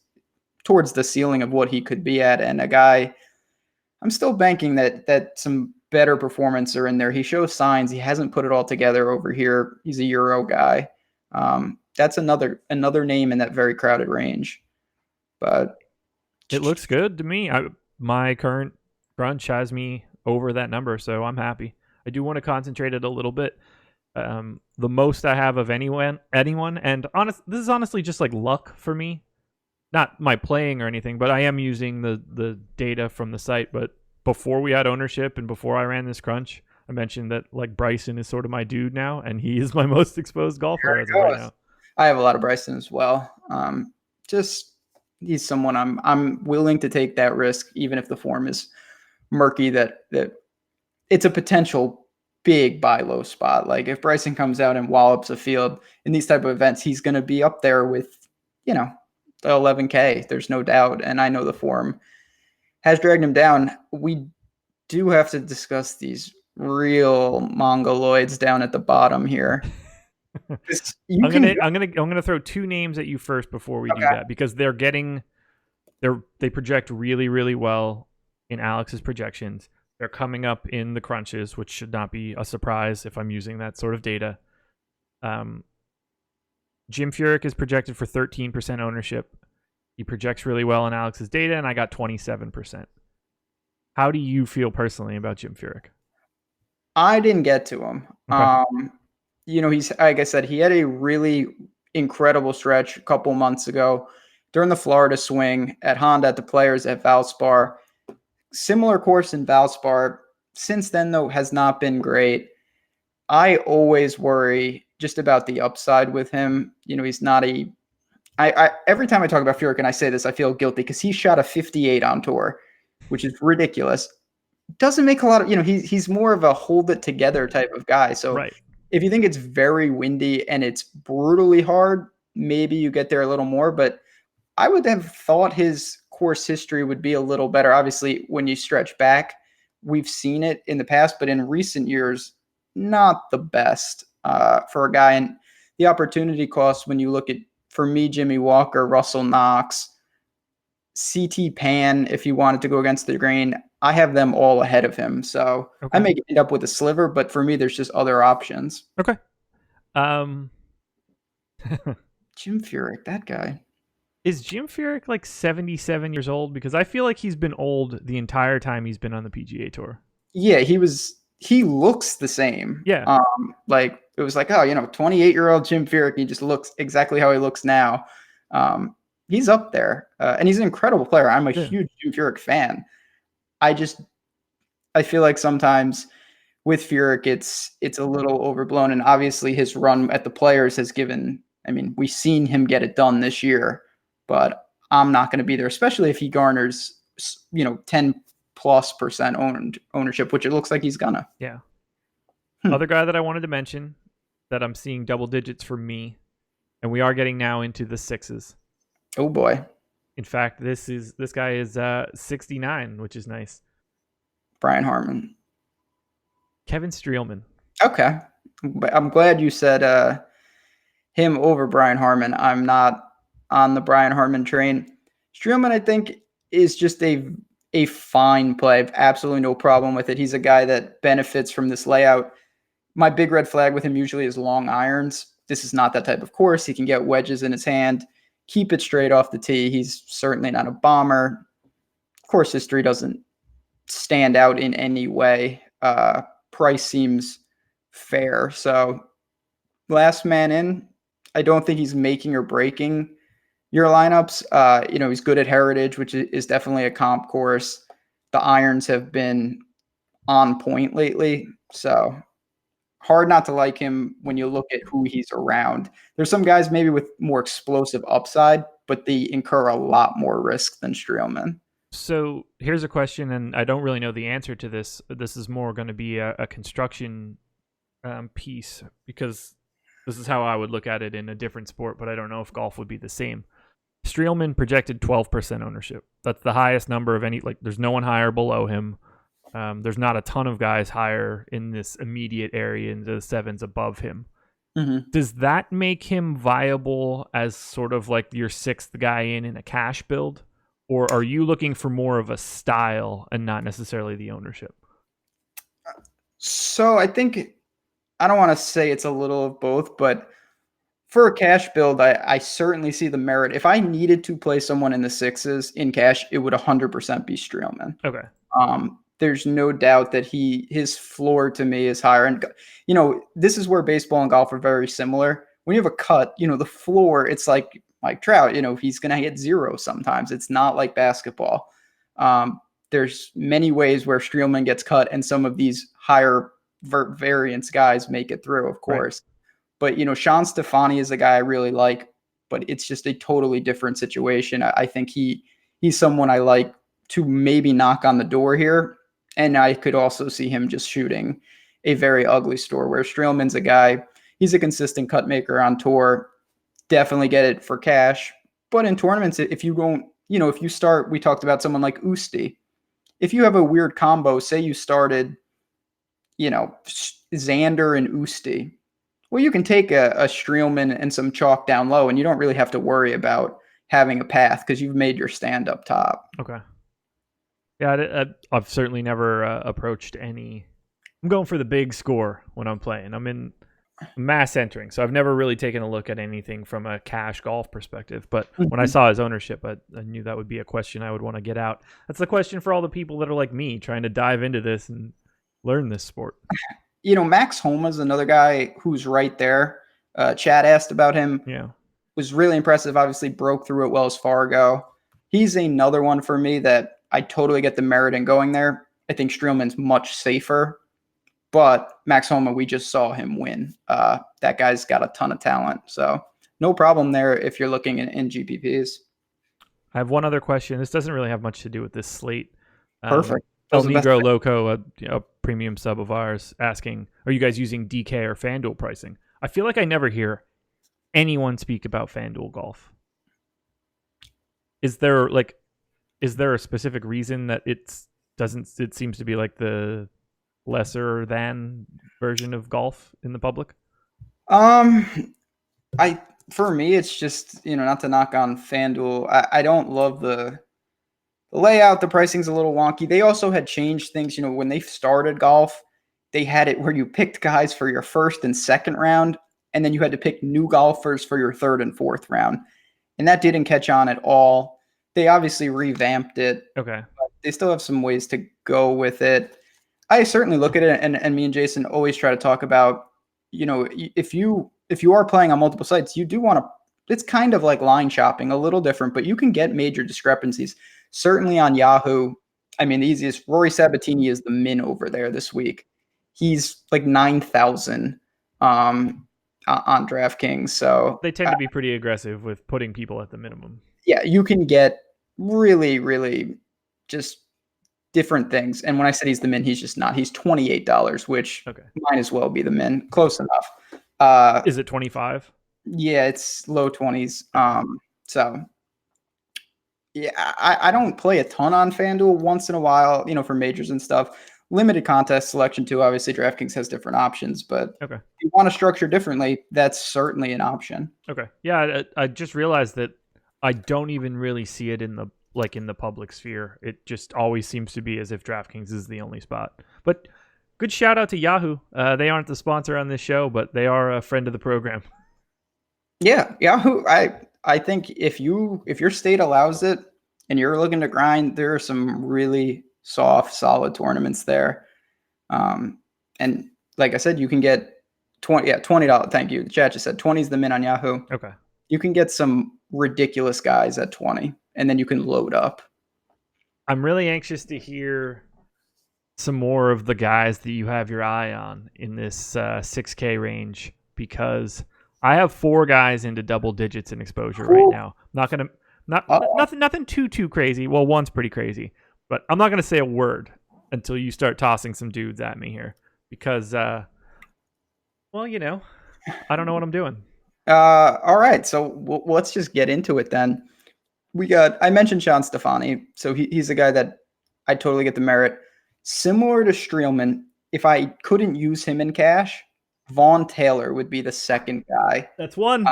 towards the ceiling of what he could be at, and a guy. I'm still banking that some better performance are in there. He shows signs. He hasn't put it all together over here. He's a Euro guy. That's another name in that very crowded range. But it looks good to me. My current crunch has me over that number, so I'm happy. I do want to concentrate it a little bit. The most I have of anyone, and this is honestly just like luck for me. Not my playing or anything, but I am using the data from the site. But before we had ownership and before I ran this crunch, I mentioned that like Bryson is sort of my dude now, and he is my most exposed golfer as of right now. I have a lot of Bryson as well. He's someone I'm willing to take that risk, even if the form is murky. That it's a potential big buy low spot. Like if Bryson comes out and wallops a field in these type of events, he's going to be up there with the 11K. There's no doubt, and I know the form has dragged him down. We do have to discuss these real mongoloids down at the bottom here. I'm gonna throw two names at you first before we do that, because they project really, really well in Alex's projections. They're coming up in the crunches, which should not be a surprise if I'm using that sort of data. Jim Furyk is projected for 13% ownership. He projects really well in Alex's data, and I got 27%. How do you feel personally about Jim Furyk? I didn't get to him. Okay. He's, like I said, he had a really incredible stretch a couple months ago during the Florida swing at Honda, at the Players, at Valspar. Similar course in Valspar. Since then, though, has not been great. I always worry just about the upside with him. He's not every time I talk about Furyk and I say this, I feel guilty because he shot a 58 on tour, which is ridiculous. Doesn't make a lot of, he's more of a hold it together type of guy. So right. If you think it's very windy and it's brutally hard, maybe you get there a little more, but I would have thought his course history would be a little better. Obviously, when you stretch back, we've seen it in the past, but in recent years, not the best for a guy. And the opportunity cost, when you look at, for me, Jimmy Walker, Russell Knox, CT Pan, if you wanted to go against the grain, I have them all ahead of him. So okay. I may end up with a sliver, but for me, there's just other options. Okay. Jim Furyk, that guy. Is Jim Furyk like 77 years old? Because I feel like he's been old the entire time he's been on the PGA Tour. Yeah, he looks the same. Yeah. Like it was like, 28-year-old Jim Furyk, he just looks exactly how he looks now. He's up there, and he's an incredible player. I'm a huge Jim Furyk fan. I feel like sometimes with Furyk, it's a little overblown, and obviously his run at the Players has given. I mean, we've seen him get it done this year, but I'm not going to be there, especially if he garners 10+% ownership, which it looks like he's gonna. Yeah. Other guy that I wanted to mention that I'm seeing double digits for me, and we are getting now into the sixes. Oh boy. In fact, this guy is 69, which is nice. Brian Harman. Kevin Streelman. Okay. I'm glad you said him over Brian Harman. I'm not on the Brian Harman train. Streelman, I think, is just a fine play. I have absolutely no problem with it. He's a guy that benefits from this layout. My big red flag with him usually is long irons. This is not that type of course. He can get wedges in his hand, keep it straight off the tee. He's certainly not a bomber. Course history doesn't stand out in any way. price seems fair. So last man in, I don't think he's making or breaking your lineups. He's good at Heritage, which is definitely a comp course. The irons have been on point lately. So hard not to like him when you look at who he's around. There's some guys maybe with more explosive upside, but they incur a lot more risk than Streelman. So here's a question, and I don't really know the answer to this. This is more going to be a construction piece, because this is how I would look at it in a different sport, but I don't know if golf would be the same. Streelman projected 12% ownership. That's the highest number of any. Like, there's no one higher below him. There's not a ton of guys higher in this immediate area into the sevens above him. Mm-hmm. Does that make him viable as sort of like your sixth guy in a cash build? Or are you looking for more of a style and not necessarily the ownership? So I think, I don't want to say it's a little of both, but for a cash build, I certainly see the merit. If I needed to play someone in the sixes in cash, it would 100% be Streelman. Okay. There's no doubt that his floor to me is higher. And, this is where baseball and golf are very similar. When you have a cut, the floor, it's like Mike Trout, he's going to hit 0 sometimes. It's not like basketball. There's many ways where Streelman gets cut and some of these higher variance guys make it through, of course. Right. But, Sean Stefani is a guy I really like, but it's just a totally different situation. I think he's someone I like to maybe knock on the door here. And I could also see him just shooting a very ugly store, where Streelman's a guy, he's a consistent cut maker on tour. Definitely get it for cash. But in tournaments, if you don't, if you start, we talked about someone like Usti. If you have a weird combo, say you started, Xander and Usti, well, you can take a Streelman and some chalk down low, and you don't really have to worry about having a path because you've made your stand up top. Okay. Yeah, I've certainly never approached any. I'm going for the big score when I'm playing. I'm in mass entering, so I've never really taken a look at anything from a cash golf perspective. But when I saw his ownership, I knew that would be a question I would want to get out. That's the question for all the people that are like me, trying to dive into this and learn this sport. Max Homa is another guy who's right there. Chad asked about him. Yeah. Was really impressive. Obviously broke through at Wells Fargo. He's another one for me that I totally get the merit in going there. I think Streelman's much safer, but Max Homa, we just saw him win. That guy's got a ton of talent. So no problem there if you're looking in GPPs. I have one other question. This doesn't really have much to do with this slate. Perfect. El Negro Loco, a premium sub of ours, asking, are you guys using DK or FanDuel pricing? I feel like I never hear anyone speak about FanDuel golf. Is there a specific reason that it seems to be like the lesser than version of golf in the public? For me, it's just, not to knock on FanDuel. I don't love the layout. The pricing's a little wonky. They also had changed things. When they started golf, they had it where you picked guys for your first and second round, and then you had to pick new golfers for your third and fourth round. And that didn't catch on at all. They obviously revamped it. Okay. But they still have some ways to go with it. I certainly look at it, and me and Jason always try to talk about, if you are playing on multiple sites, you do want to, it's kind of like line shopping, a little different, but you can get major discrepancies. Certainly on Yahoo, the easiest, Rory Sabatini is the min over there this week. He's like 9,000 on DraftKings. So they tend to be pretty aggressive with putting people at the minimum. Yeah, you can get really, really just different things. And when I said he's the min, he's just not. He's $28, which might as well be the min. Close enough. Is it 25? Yeah, it's low 20s. So yeah, I don't play a ton on FanDuel. Once in a while, for majors and stuff. Limited contest selection too. Obviously, DraftKings has different options, but if you want to structure differently, that's certainly an option. Okay. Yeah, I just realized that I don't even really see it in the public sphere. It just always seems to be as if DraftKings is the only spot. But good shout out to Yahoo. They aren't the sponsor on this show, but they are a friend of the program. Yeah, Yahoo. I think if your state allows it and you're looking to grind, there are some really soft, solid tournaments there. And like I said, you can get $20. Thank you. The chat just said 20 is the min on Yahoo. Okay. You can get some ridiculous guys at 20, and then you can load up. I'm really anxious to hear some more of the guys that you have your eye on in this 6K range, because I have 4 guys into double digits in exposure right now. Nothing too crazy. Well, one's pretty crazy, but I'm not gonna say a word until you start tossing some dudes at me here, because well, you know, I don't know what I'm doing. All right, so let's just get into it then. I mentioned Sean Stefani, so he's a guy that I totally get the merit. Similar to Streelman, if I couldn't use him in cash, Vaughn Taylor would be the second guy. That's one.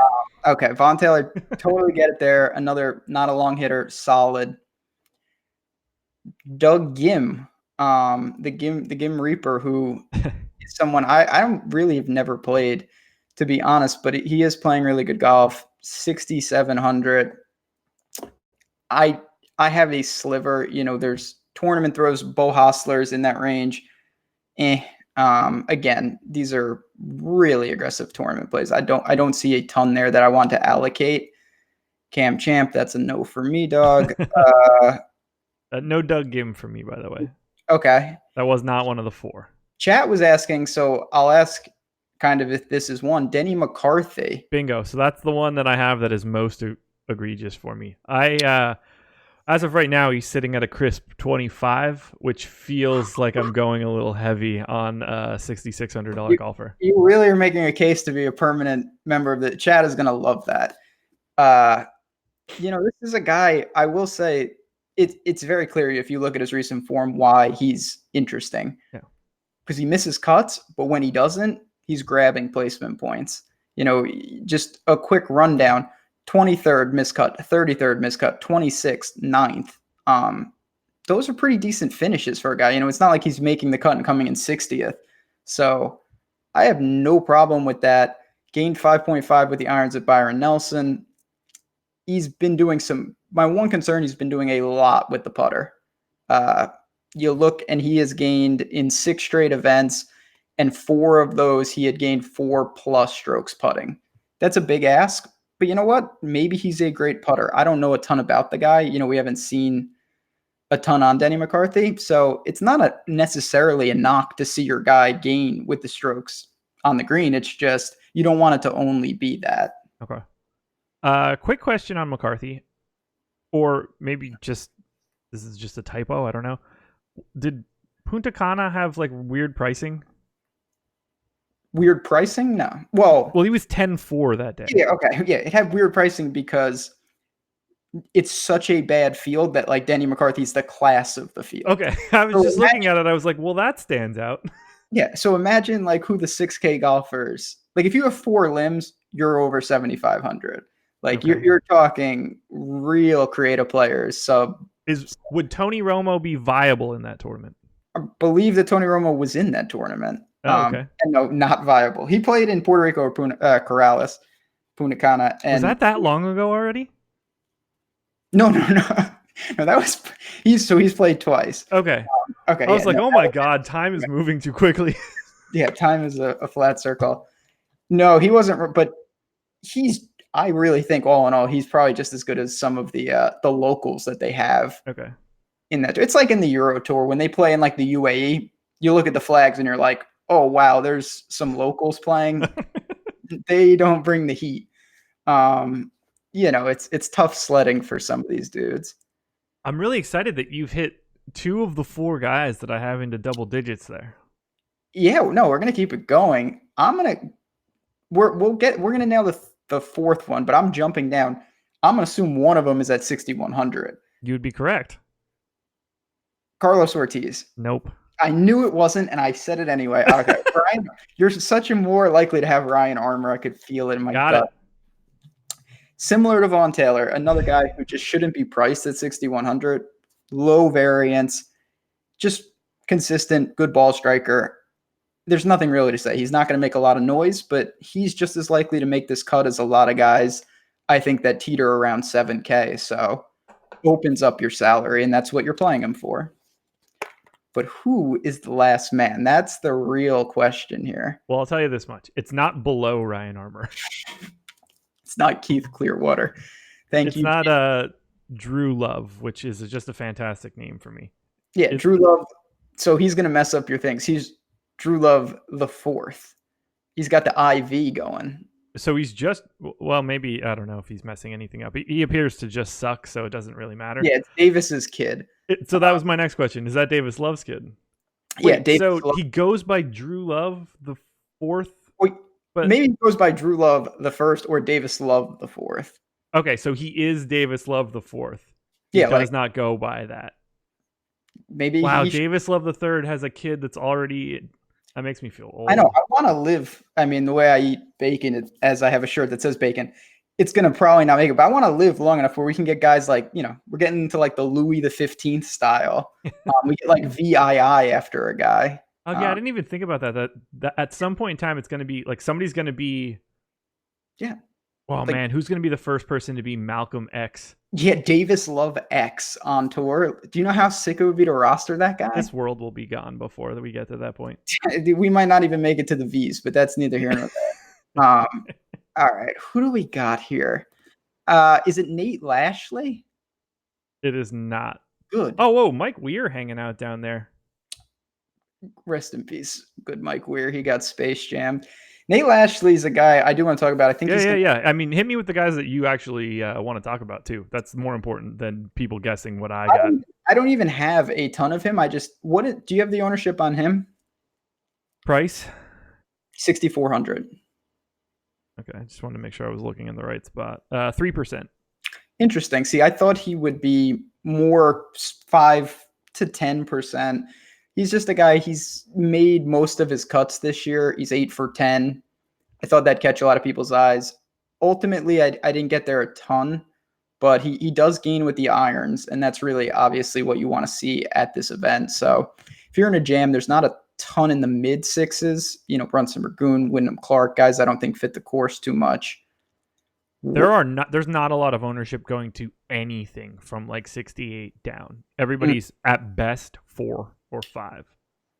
Okay, Vaughn Taylor, totally get it there. Another not a long hitter, solid. Doug Gim, the Gim Reaper, who is someone I don't really have never played, to be honest, but he is playing really good golf. 6,700. I have a sliver. There's tournament throws, Bo Hostler's in that range. Again, these are really aggressive tournament plays. I don't see a ton there that I want to allocate. Cam Champ, that's a no for me, dog. No Doug Gim for me, by the way. Okay. That was not one of the 4. Chat was asking, so I'll ask kind of if this is one. Denny McCarthy. Bingo. So that's the one that I have that is most egregious for me. As of right now, he's sitting at a crisp 25, which feels like I'm going a little heavy on a $6,600 golfer. You really are making a case to be a permanent member of the chat. Is going to love that. This is a guy, I will say, it's very clear if you look at his recent form why he's interesting. Yeah. Because he misses cuts, but when he doesn't, he's grabbing placement points. Just a quick rundown. 23rd miscut, 33rd miscut, 26th, 9th. Those are pretty decent finishes for a guy. It's not like he's making the cut and coming in 60th. So I have no problem with that. Gained 5.5 with the irons at Byron Nelson. He's been doing my one concern, he's been doing a lot with the putter. You look, and he has gained in 6 straight events, and 4 of those he had gained 4+ strokes putting. That's a big ask. But you know what? Maybe he's a great putter. I don't know a ton about the guy. We haven't seen a ton on Denny McCarthy. So it's not necessarily a knock to see your guy gain with the strokes on the green. It's just you don't want it to only be that. Okay. Quick question on McCarthy. Or maybe this is just a typo. I don't know. Did Punta Cana have like weird pricing? Weird pricing? No. Well, he was 10-4 that day. Yeah, okay. Yeah, it had weird pricing because it's such a bad field that like Denny McCarthy's the class of the field. Okay. I was just looking at it. I was like, well, that stands out. Yeah. So imagine like who the 6K golfers, like if you have 4 limbs, you're over 7,500. Like Okay. you're talking real creative players. Would Tony Romo be viable in that tournament? I believe that Tony Romo was in that tournament. Oh, okay. And no, not viable. He played in Puerto Rico or Corrales, Punta Cana. And was that long ago already? No. No, that was he's played twice. Okay. Okay. I was oh my God, time is moving too quickly. Yeah, time is a flat circle. No, he wasn't, but I really think all in all, he's probably just as good as some of the locals that they have. Okay. In that, it's like in the Euro Tour when they play in like the UAE, you look at the flags and you're like, oh wow, there's some locals playing. They don't bring the heat. It's tough sledding for some of these dudes. I'm really excited that you've hit 2 of the 4 guys that I have into double digits there. Yeah, no, we're gonna keep it going. We're gonna nail the 4th one, but I'm jumping down. I'm gonna assume one of them is at 6,100. You would be correct. Carlos Ortiz. Nope. I knew it wasn't, and I said it anyway. Okay, Brian, you're such a more likely to have Ryan Armour. I could feel it in my gut. Similar to Vaughn Taylor, another guy who just shouldn't be priced at 6,100. Low variance, just consistent, good ball striker. There's nothing really to say. He's not going to make a lot of noise, but he's just as likely to make this cut as a lot of guys, I think, that teeter around 7K. So opens up your salary, and that's what you're playing him for. But who is the last man? That's the real question here. Well, I'll tell you this much. It's not below Ryan Armour. It's not Keith Clearwater. Thank It's you. not Drew Love, which is just a fantastic name for me. Yeah, Drew Love. So he's going to mess up your things. He's Drew Love the fourth. He's got the IV going. So he's just, well, maybe, I don't know if he's messing anything up. He appears to just suck, so it doesn't really matter. Yeah, it's Davis's kid. So that was my next question. Is that Davis Love's kid? Yeah, Wait, Davis so Love. he goes by Drew Love the fourth? Wait, but maybe he goes by Drew Love the first or Davis Love the fourth. Okay, so he is Davis Love the fourth. He does not go by that. Maybe. Wow, Davis Love the third has a kid that's already... That makes me feel old. I know. I want to live. I mean, the way I eat bacon, as I have a shirt that says bacon, it's going to probably not make it. But I want to live long enough where we can get guys like, we're getting into like the Louis the 15th style. We get like VII after a guy. Oh, yeah. I didn't even think about that. That at some point in time, it's going to be like somebody's going to be. Yeah. Well, like, man, who's going to be the first person to be Malcolm X? Yeah, Davis Love X on tour. Do you know how sick it would be to roster that guy? This world will be gone before we get to that point. We might not even make it to the V's, but that's neither here nor there. All right, who do we got here? Is it Nate Lashley? It is not. Good. Oh, whoa, Mike Weir hanging out down there. Rest in peace. Good Mike Weir. He got Space Jam. Nate Lashley's a guy I do want to talk about. I think yeah. I mean, hit me with the guys that you actually want to talk about too. That's more important than people guessing what I got. I don't even have a ton of him. Do you have the ownership on him? Price? 6,400. Okay, I just wanted to make sure I was looking in the right spot. 3%. Interesting. See, I thought he would be more 5 to 10%. He's just a guy, he's made most of his cuts this year. He's 8 for 10. I thought that'd catch a lot of people's eyes. Ultimately, I didn't get there a ton, but he does gain with the irons, and that's really obviously what you want to see at this event. So if you're in a jam, there's not a ton in the mid sixes. Brunson Burgoon, Wyndham Clark, guys I don't think fit the course too much. There's not a lot of ownership going to anything from like 68 down. Everybody's at best 4 or 5.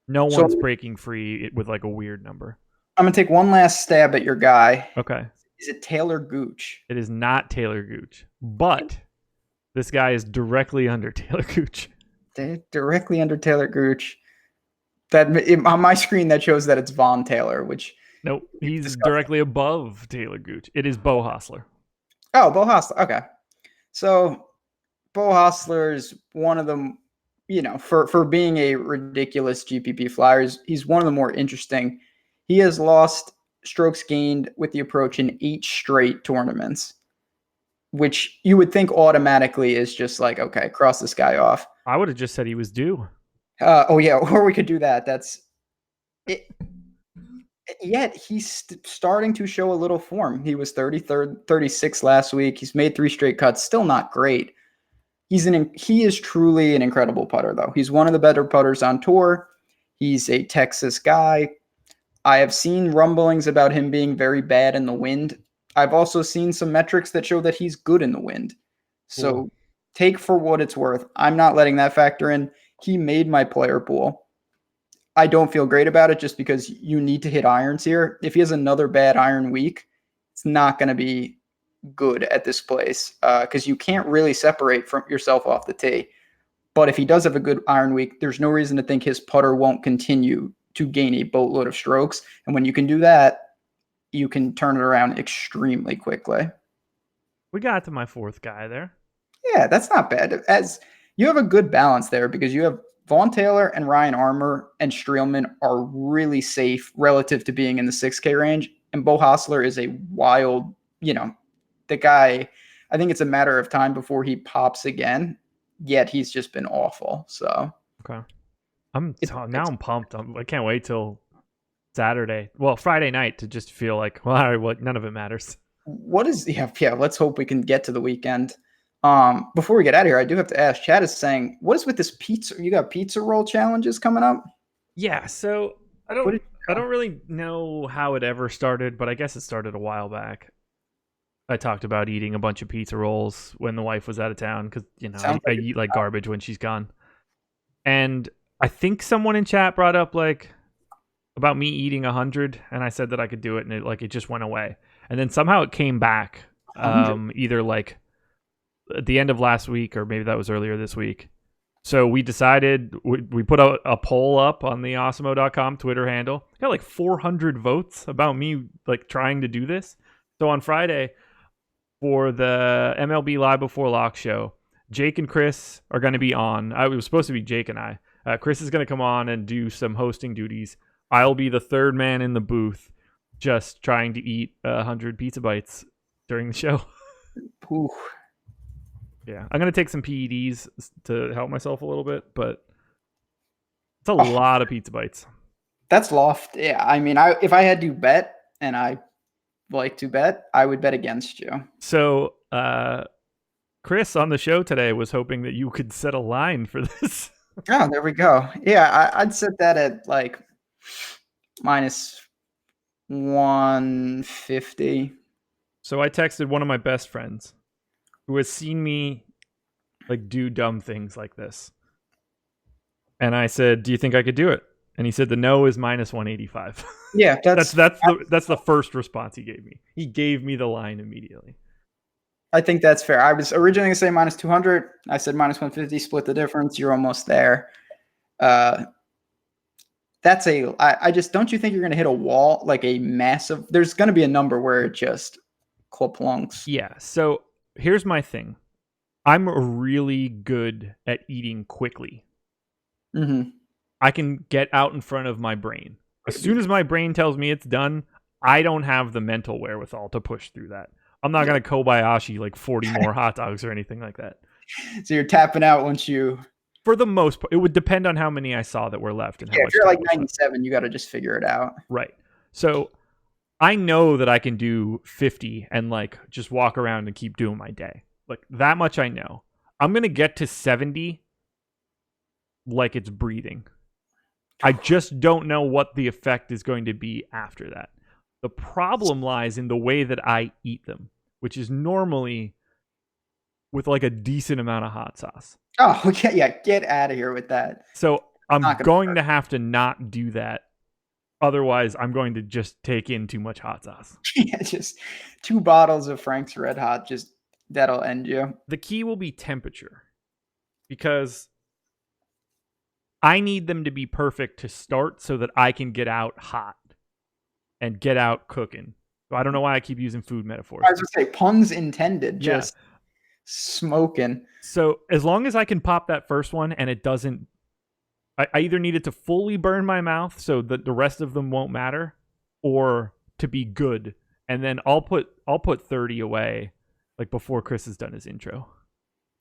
No one's breaking free with like a weird number. I'm going to take one last stab at your guy. Okay. Is it Taylor Gooch? It is not Taylor Gooch, but this guy is directly under Taylor Gooch. Directly under Taylor Gooch. On my screen, that shows that it's Vaughn Taylor, which... Nope, he's directly above Taylor Gooch. It is Beau Hossler. Oh, Beau Hossler. Okay. So Beau Hossler is one of them, for being a ridiculous GPP flyers, he's one of the more interesting. He has lost strokes gained with the approach in 8 straight tournaments, which you would think automatically is just like, okay, cross this guy off. I would have just said he was due. Oh, yeah, or we could do that. That's it. Yet he's starting to show a little form. He was 33rd, 36th last week. He's made 3 straight cuts. Still not great. He is truly an incredible putter, though. He's one of the better putters on tour. He's a Texas guy. I have seen rumblings about him being very bad in the wind. I've also seen some metrics that show that he's good in the wind. So take for what it's worth. I'm not letting that factor in. He made my player pool. I don't feel great about it just because you need to hit irons here. If he has another bad iron week, it's not going to be good at this place because you can't really separate from yourself off the tee. But if he does have a good iron week, there's no reason to think his putter won't continue to gain a boatload of strokes. And when you can do that, you can turn it around extremely quickly. We got to my 4th guy there. Yeah, that's not bad. As you have a good balance there because you have Vaughn Taylor and Ryan Armour and Streelman are really safe relative to being in the 6K range. And Beau Hossler is a wild, the guy, I think it's a matter of time before he pops again, yet he's just been awful. So, okay. I'm pumped. I can't wait till Saturday. Well, Friday night to just feel like, well, all right, none of it matters. Let's hope we can get to the weekend. Before we get out of here, I do have to ask, Chad is saying, what is with this pizza? You got pizza roll challenges coming up? Yeah. So I don't really know how it ever started, but I guess it started a while back. I talked about eating a bunch of pizza rolls when the wife was out of town because, I eat like garbage when she's gone. And I think someone in chat brought up like about me eating 100, and I said that I could do it, and it just went away. And then somehow it came back, 100. either like at the end of last week or maybe that was earlier this week. So we decided, we put a poll up on the Awesemo.com Twitter handle. Got like 400 votes about me like trying to do this. So on Friday for the MLB Live Before Lock show, Jake and Chris are going to be on. It was supposed to be Jake and I. Chris is going to come on and do some hosting duties. I'll be the third man in the booth, just trying to eat 100 pizza bites during the show. Ooh. Yeah, I'm going to take some PEDs to help myself a little bit, but it's a lot of pizza bites. That's loft. Yeah, I mean, if I had to bet, and I like to bet, I would bet against you. So, Chris on the show today was hoping that you could set a line for this. Oh, there we go. Yeah, I'd set that at like minus 150. So I texted one of my best friends who has seen me like do dumb things like this. And I said, "Do you think I could do it?" And he said the no is minus 185. Yeah, that's the first response he gave me. He gave me the line immediately. I think that's fair. I was originally going to say minus 200. I said minus 150, split the difference. You're almost there. I just don't you think you're going to hit a wall, like a massive, there's going to be a number where it just klunks. Yeah. So here's my thing. I'm really good at eating quickly. Mm-hmm. I can get out in front of my brain. As soon as my brain tells me it's done, I don't have the mental wherewithal to push through that. I'm not going to Kobayashi like 40 more hot dogs or anything like that. So you're tapping out once you... For the most part, it would depend on how many I saw that were left. And how much if you're like 97, you got to just figure it out. Right. So I know that I can do 50 and like just walk around and keep doing my day. Like that much I know. I'm going to get to 70 like it's breathing. I just don't know what the effect is going to be after that. The problem lies in the way that I eat them, which is normally with like a decent amount of hot sauce. Oh, okay. Yeah, get out of here with that. So I'm going to have to not do that. Otherwise, I'm going to just take in too much hot sauce. Yeah, just 2 bottles of Frank's Red Hot, just that'll end you. The key will be temperature, because I need them to be perfect to start so that I can get out hot and get out cooking. So I don't know why I keep using food metaphors. I was going to say, puns intended, just smoking. So as long as I can pop that first one and it doesn't, I either need it to fully burn my mouth so that the rest of them won't matter, or to be good. And then I'll put 30 away like before Chris has done his intro.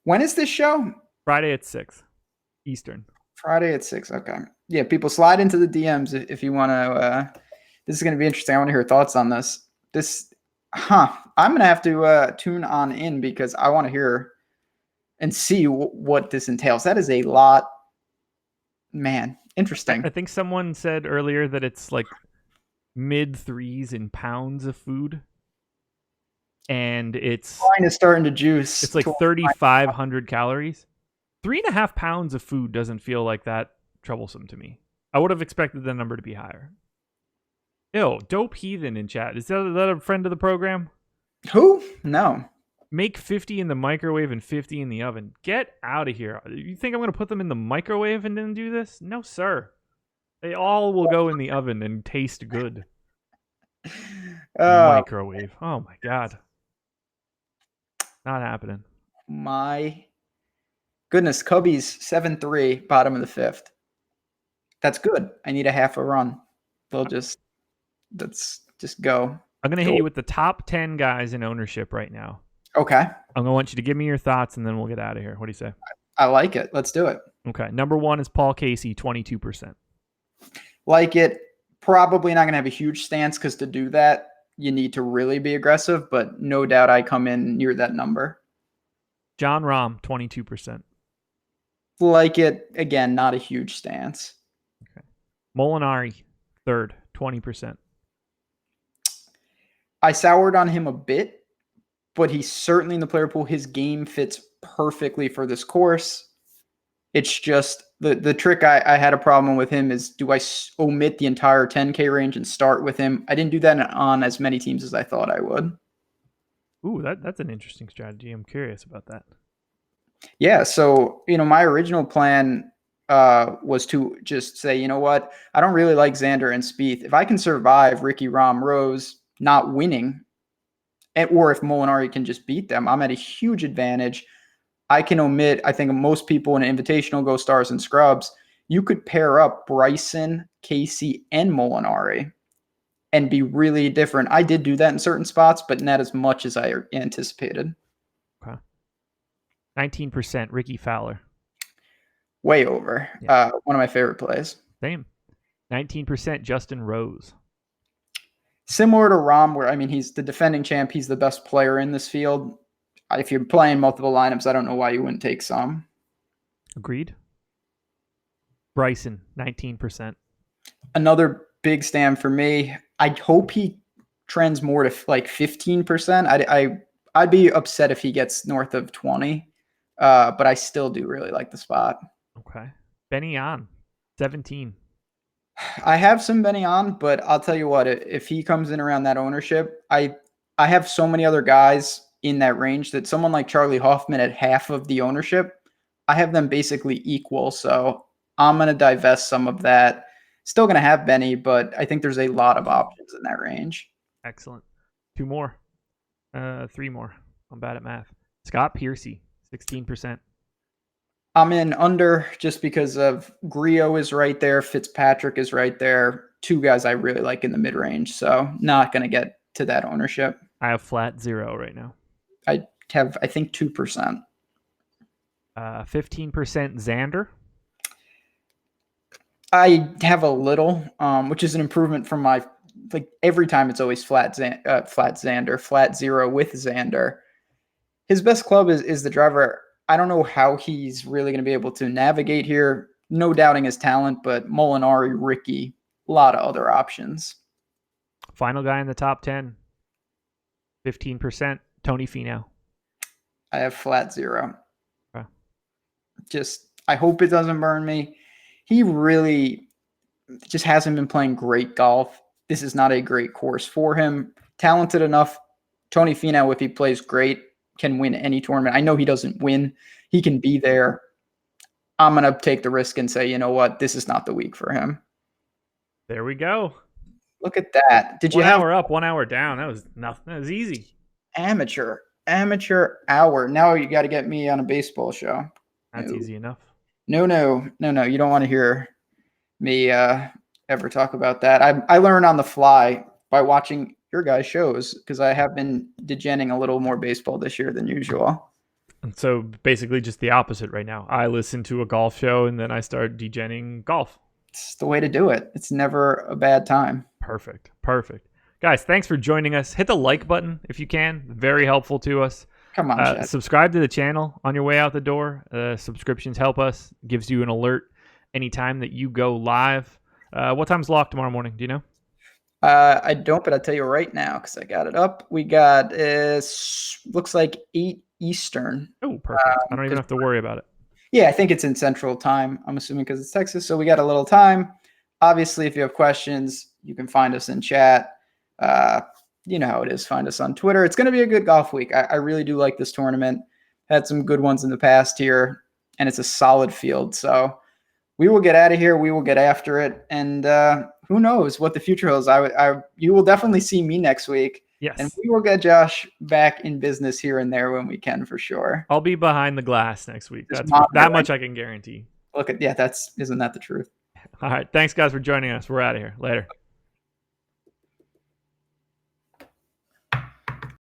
When is this show? Friday at 6 Eastern. Friday at 6. Okay. Yeah, people slide into the DMs if you want to. This is going to be interesting. I want to hear your thoughts on this. I'm going to have to tune on in because I want to hear and see what this entails. That is a lot. Man, interesting. I think someone said earlier that it's like mid 3s in pounds of food. And it's Mine is starting to juice. It's like 3,500 calories. 3.5 pounds of food doesn't feel like that troublesome to me. I would have expected the number to be higher. Ew, Dope Heathen in chat. Is that a friend of the program? Who? No. Make 50 in the microwave and 50 in the oven. Get out of here. You think I'm going to put them in the microwave and then do this? No, sir. They all will go in the oven and taste good. Microwave. Oh, my God. Not happening. My goodness. Cubbies 7-3, bottom of the 5th. That's good. I need a half a run. Let's just go. I'm going to hit you with the top 10 guys in ownership right now. Okay. I'm going to want you to give me your thoughts, and then we'll get out of here. What do you say? I like it. Let's do it. Okay. Number 1 is Paul Casey, 22%. Like it. Probably not going to have a huge stance because to do that, you need to really be aggressive, but no doubt I come in near that number. John Rahm, 22%. Like it. Again, not a huge stance. Okay. Molinari, 3rd, 20%. I soured on him a bit, but he's certainly in the player pool. His game fits perfectly for this course. It's just The trick I had a problem with him is, do I omit the entire 10K range and start with him? I didn't do that on as many teams as I thought I would. Ooh, that's an interesting strategy. I'm curious about that. Yeah, so my original plan was to just say, you know what, I don't really like Xander and Spieth. If I can survive Ricky, Rahm, Rose not winning, or if Molinari can just beat them, I'm at a huge advantage. I can omit, I think most people in an invitational go stars and scrubs. You could pair up Bryson, Casey, and Molinari and be really different. I did do that in certain spots, but not as much as I anticipated. Okay. 19% Ricky Fowler. Way over. Yeah. One of my favorite plays. Same. 19% Justin Rose. Similar to Rahm, where, he's the defending champ. He's the best player in this field. If you're playing multiple lineups, I don't know why you wouldn't take some. Agreed. Bryson, 19%. Another big stand for me. I hope he trends more to like 15%. I'd be upset if he gets north of 20, but I still do really like the spot. Okay. Benny on, 17. I have some Benny on, but I'll tell you what, if he comes in around that ownership, I have so many other guys in that range that someone like Charlie Hoffman at half of the ownership, I have them basically equal. So I'm going to divest some of that. Still going to have Benny, but I think there's a lot of options in that range. Excellent. 2 more. 3 more. I'm bad at math. Scott Piercy, 16%. I'm in under just because of Griot is right there. Fitzpatrick is right there. 2 guys I really like in the mid-range. So not going to get to that ownership. I have flat 0 right now. I have, I think, 2%. 15% Xander. I have a little, which is an improvement from my, like, every time it's always flat Xander, flat 0 with Xander. His best club is the driver. I don't know how he's really going to be able to navigate here. No doubting his talent, but Molinari, Ricky, a lot of other options. Final guy in the top 10, 15%, Tony Finau. I have flat 0. Okay. I hope it doesn't burn me. He really just hasn't been playing great golf. This is not a great course for him. Talented enough. Tony Finau, if he plays great, can win any tournament. I know he doesn't win. He can be there. I'm going to take the risk and say, you know what? This is not the week for him. There we go. Look at that. Did you have 1 hour up, 1 hour down? That was nothing. That was easy. Amateur hour. Now you got to get me on a baseball show. That's easy enough. No. You don't want to hear me ever talk about that. I learn on the fly by watching your guys' shows because I have been degenning a little more baseball this year than usual. And so basically just the opposite right now. I listen to a golf show and then I start degenning golf. It's the way to do it. It's never a bad time. Perfect. Guys, thanks for joining us. Hit the like button if you can. Very helpful to us. Come on, subscribe to the channel on your way out the door. Subscriptions help us. Gives you an alert anytime that you go live. What time's locked tomorrow morning? Do you know? I don't, but I'll tell you right now because I got it up. We got looks like 8 Eastern. Oh, perfect. I don't even have to worry about it. Yeah, I think it's in Central Time. I'm assuming because it's Texas, so we got a little time. Obviously, if you have questions, you can find us in chat. You know how it is. Find us on Twitter. It's going to be a good golf week. I really do like this tournament. Had some good ones in the past here, and it's a solid field. So we will get out of here. We will get after it, and who knows what the future holds. You will definitely see me next week. Yes. And we will get Josh back in business here and there when we can, for sure. I'll be behind the glass next week. That much I can guarantee. Isn't that the truth? All right. Thanks, guys, for joining us. We're out of here. Later.